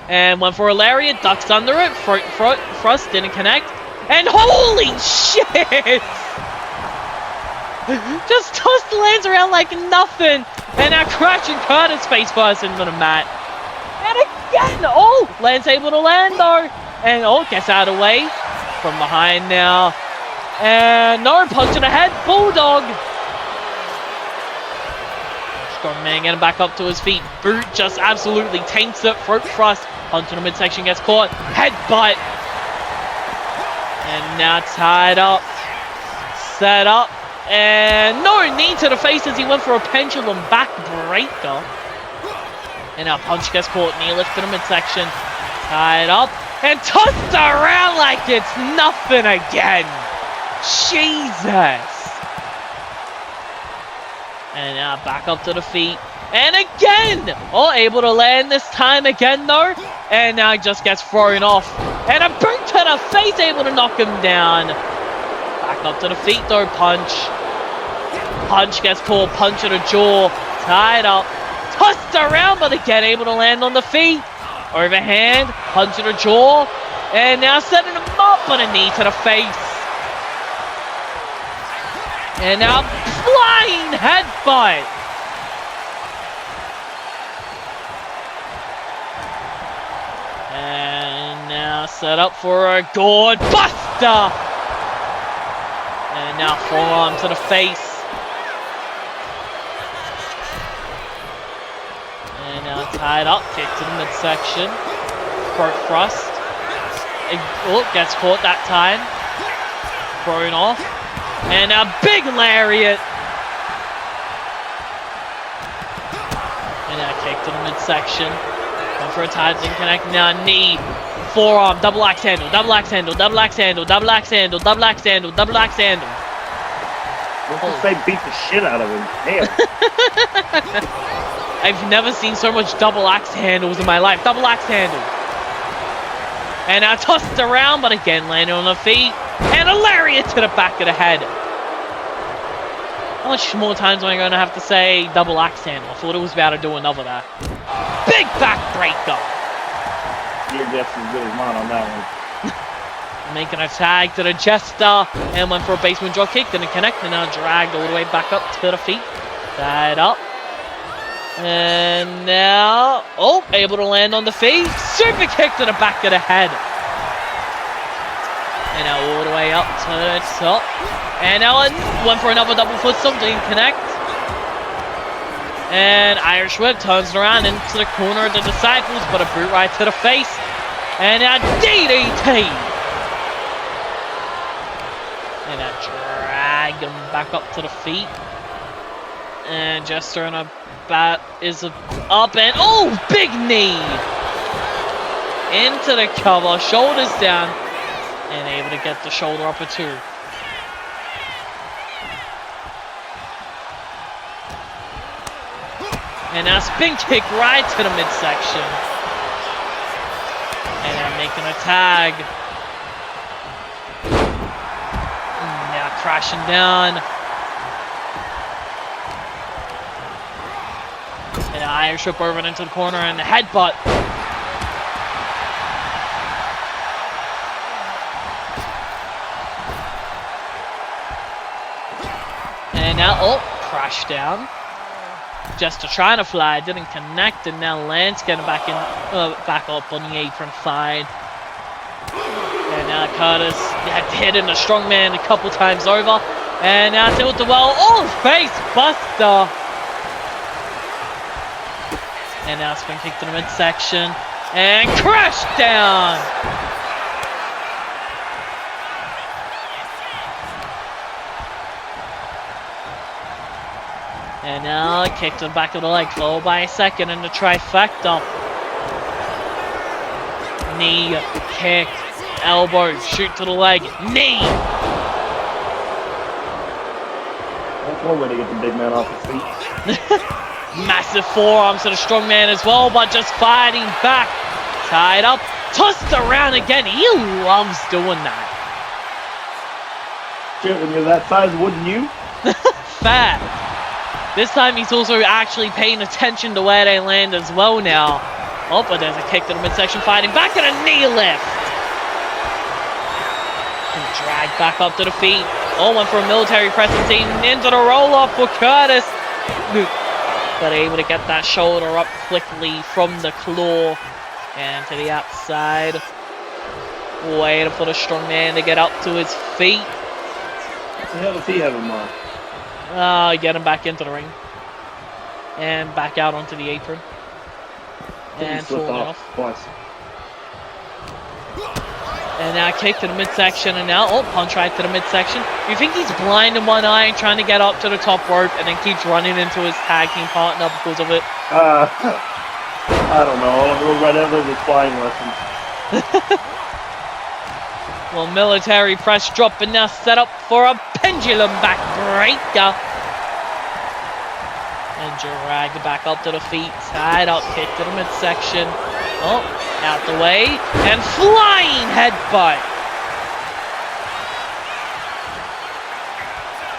Speaker 3: And went for a lariat, ducks under it. Thrust didn't connect. And holy shit! Just tossed Lance around like nothing. And now crashing Curtis face first into the mat. And again! Oh! Lance able to land though. And oh, gets out of the way. From behind now. And no, punch in the head. Bulldog! Strongman getting back up to his feet. Boot just absolutely taints it. Throat thrust. Punch in the midsection gets caught. Headbutt. And now tied up. Set up. And no, knee to the face as he went for a pendulum backbreaker. And now punch gets caught. Knee lift to the midsection. Tied up. And tossed around like it's nothing again. Jesus. And now back up to the feet. And again! Oh, able to land this time again though. And now he just gets thrown off. And a boot to the face, able to knock him down. Back up to the feet though, punch. Punch gets caught, punch to the jaw. Tied up. Tossed around, but again able to land on the feet. Overhand, punch to the jaw. And now setting him up, but a knee to the face. And now flying headbutt. And now set up for a gourd buster. And now forearm to the face. And now tied up, kick to the midsection. Throat thrust. Oh, gets caught that time. Thrown off. And a big lariat. And now kick to the midsection. Going for a tie, didn't connect. Now knee. Forearm, double axe handle, double axe handle, double axe handle, double axe handle, double axe handle, double axe handle.
Speaker 2: Let's just say beat the shit out of him. Damn.
Speaker 3: I've never seen so much double axe handles in my life. Double axe handle. And now tossed around, but again landing on the feet. And a lariat to the back of the head. How much more times am I going to have to say double axe handle? I thought it was about to do another there. Big backbreaker.
Speaker 2: Your guess is as good as mine on that one.
Speaker 3: Making a tag to the Jester. And went for a basement drop kick. Didn't connect. And now dragged all the way back up to the feet. Tied up. And now, oh, able to land on the feet. Super kick to the back of the head. And now all the way up to the top. And now went for another double foot stomp, didn't connect. And Irish Whip turns it around into the corner of the Disciples, but a boot right to the face. And now DDT. And now drag him back up to the feet. And Jester in a bat is up and oh, big knee into the cover, shoulders down, and able to get the shoulder up or two. And now spin kick right to the midsection, and now making a tag. Now crashing down. And Irish Whip over into the corner and the headbutt. And now, oh, crash down. Jester trying to fly, didn't connect, and now Lance getting back in, back up on the apron, fine. And now Curtis had hit the strongman a couple times over, and now tilt the well, oh, face buster. And now spin kick to the midsection. And crash down! And now kick to the back of the leg, followed by a second in the trifecta. Knee, kick, elbow, shoot to the leg, knee!
Speaker 2: That's one way to get the big man off his feet.
Speaker 3: Massive forearms to the strong man as well, but just fighting back. Tied up, tossed around again. He loves doing that.
Speaker 2: Shit, when you're that size, wouldn't you?
Speaker 3: Fact. This time he's also actually paying attention to where they land as well now. Oh, but there's a kick to the midsection, fighting back and a knee lift. And dragged back up to the feet. Oh, went for a military press and team into the roll-up for Curtis. But able to get that shoulder up quickly from the claw and to the outside. Waiting for the strong man to get up to his feet.
Speaker 2: What the hell does he have in mind?
Speaker 3: Get him back into the ring. And back out onto the apron. And falling off.
Speaker 2: Twice.
Speaker 3: And now kick to the midsection, and now, oh, punch right to the midsection. You think he's blind in one eye, trying to get up to the top rope, and then keeps running into his tag team partner because of it?
Speaker 2: I don't know. All I know right now is flying lessons.
Speaker 3: Well, military press drop, and now set up for a pendulum backbreaker. And dragged back up to the feet, tied up, kick to the midsection. Oh, out the way, and flying headbutt.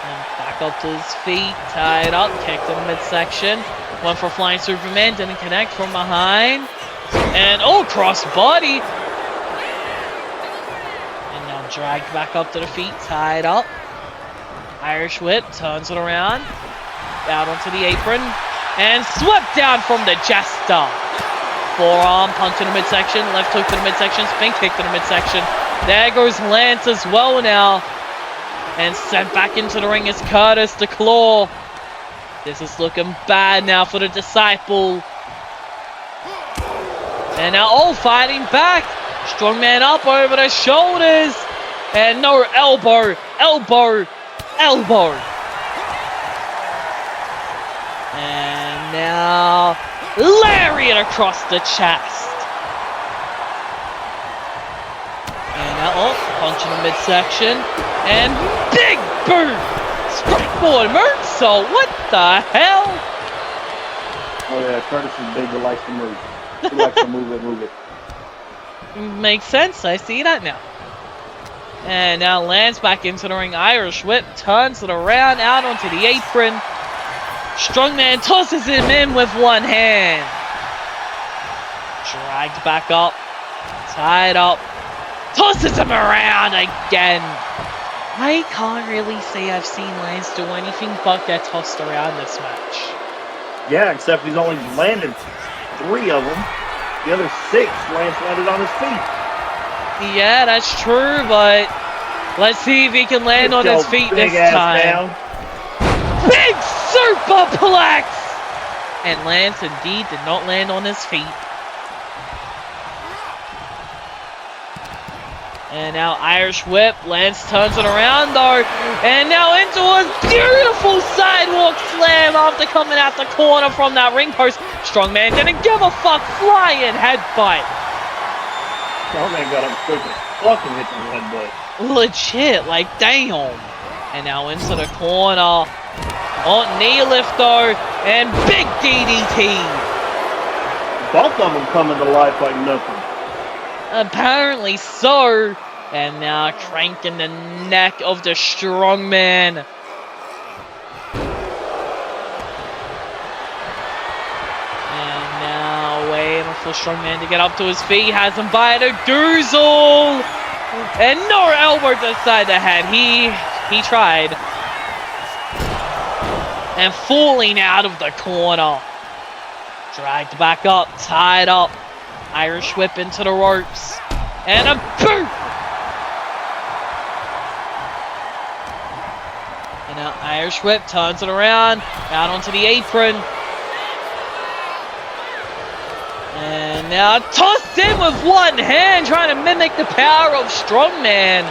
Speaker 3: And back up to his feet, tied up, kick to the midsection. Went for flying Superman, didn't connect from behind. And oh, cross body. And now dragged back up to the feet, tied up. Irish whip, turns it around. Out onto the apron. And swept down from the Jester. Forearm punch in the midsection, left hook to the midsection, spin kick to the midsection. There goes Lance as well now. And sent back into the ring is Curtis the Claw. This is looking bad now for the Disciple. And now, oh, fighting back. Strongman up over the shoulders. And no, elbow, elbow, elbow. And now, lariat across the chest. And now, oh, punch in the midsection. And big boot. springboard moonsault. What the hell?
Speaker 2: Oh yeah, Curtis is big, but likes to move. He likes to move it.
Speaker 3: Makes sense. I see that now. And now lands back into the ring. Irish whip, turns it around, out onto the apron. Strongman tosses him in with one hand. Dragged back up. Tied up. Tosses him around again. I can't really say I've seen Lance do anything but get tossed around this match.
Speaker 2: Yeah, except he's only landed 3 of them. The other 6, Lance landed on his feet.
Speaker 3: Yeah, that's true, but let's see if he can land on his feet this time. Big superplex! And Lance indeed did not land on his feet. And now Irish whip, Lance turns it around though, and now into a beautiful sidewalk slam after coming out the corner from that ring post. Strongman didn't give a fuck, flying headbutt.
Speaker 2: Strongman got him quick as fucking hit the headbutt.
Speaker 3: Legit, like damn. And now into the corner. Oh, knee lift though, and big DDT.
Speaker 2: Both of them coming to life like nothing.
Speaker 3: Apparently so. And now cranking the neck of the Strongman. And now waiting for Strongman to get up to his feet. Has him by the goozle. And no elbow to the side of the head. He tried. And falling out of the corner. Dragged back up, tied up. Irish whip into the ropes. And a boot! And now Irish whip turns it around. Out onto the apron. And now tossed in with one hand, trying to mimic the power of Strongman.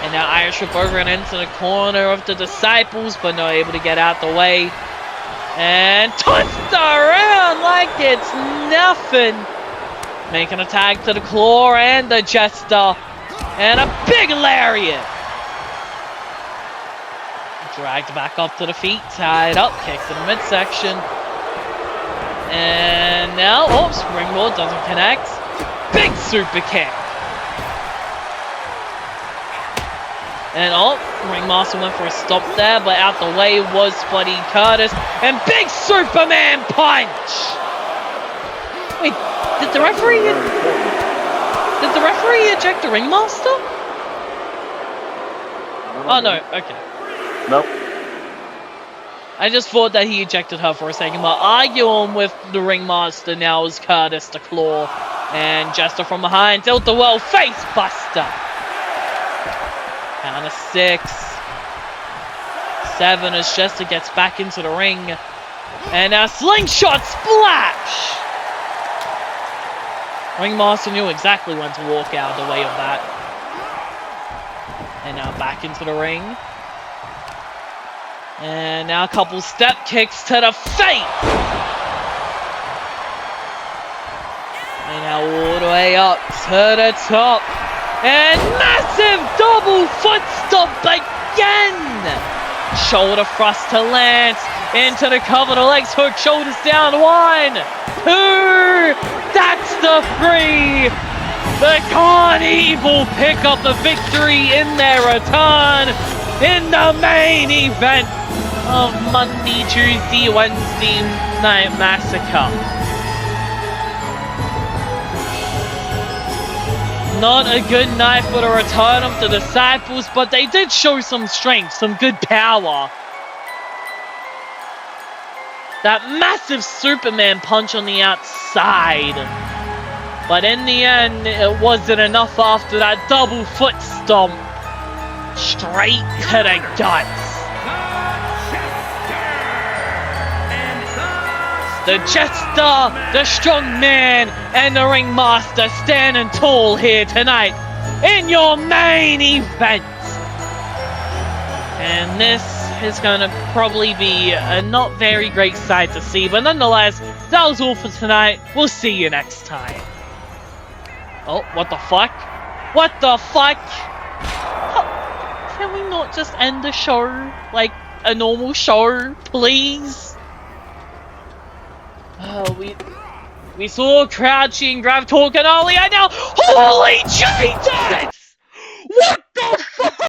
Speaker 3: And now Irish whip over and into the corner of the Disciples, but not able to get out the way. And tossed around like it's nothing. Making a tag to the claw and the Jester. And a big lariat. Dragged back up to the feet, tied up, kicked in the midsection. And now, oh, springboard doesn't connect. Big super kick. And oh, Ringmaster went for a stop there, but out the way was Buddy Curtis. And big Superman punch! Wait, did the referee eject the Ringmaster? Oh no, okay.
Speaker 2: Nope.
Speaker 3: I just thought that he ejected her for a second, but arguing with the Ringmaster now is Curtis the Claw. And Jester from behind, tilt the world face buster. Count of 6. 7 as Jester gets back into the ring. And now slingshot splash! Ringmaster knew exactly when to walk out of the way of that. And now back into the ring. And now a couple step kicks to the face! And now all the way up to the top. And massive double foot stomp again! Shoulder thrust to Lance. Into the cover, the legs hook, shoulders down. 1, 2, that's the 3! The Karn-Evil pick up the victory in their return in the main event of Monday, Tuesday, Wednesday Night Massacre. Not a good night for the return of the Disciples, but they did show some strength, some good power. That massive Superman punch on the outside. But in the end, it wasn't enough after that double foot stomp. Straight to the guts. The Jester, the Strongman, and the Ringmaster standing tall here tonight in your main event. And this is going to probably be a not very great sight to see, but nonetheless, that was all for tonight. We'll see you next time. Oh, what the fuck? What the fuck? How can we not not just end the show like a normal show, please? Oh, we saw Crouching, Grab, Talk, and Ollie, and now, holy Jesus!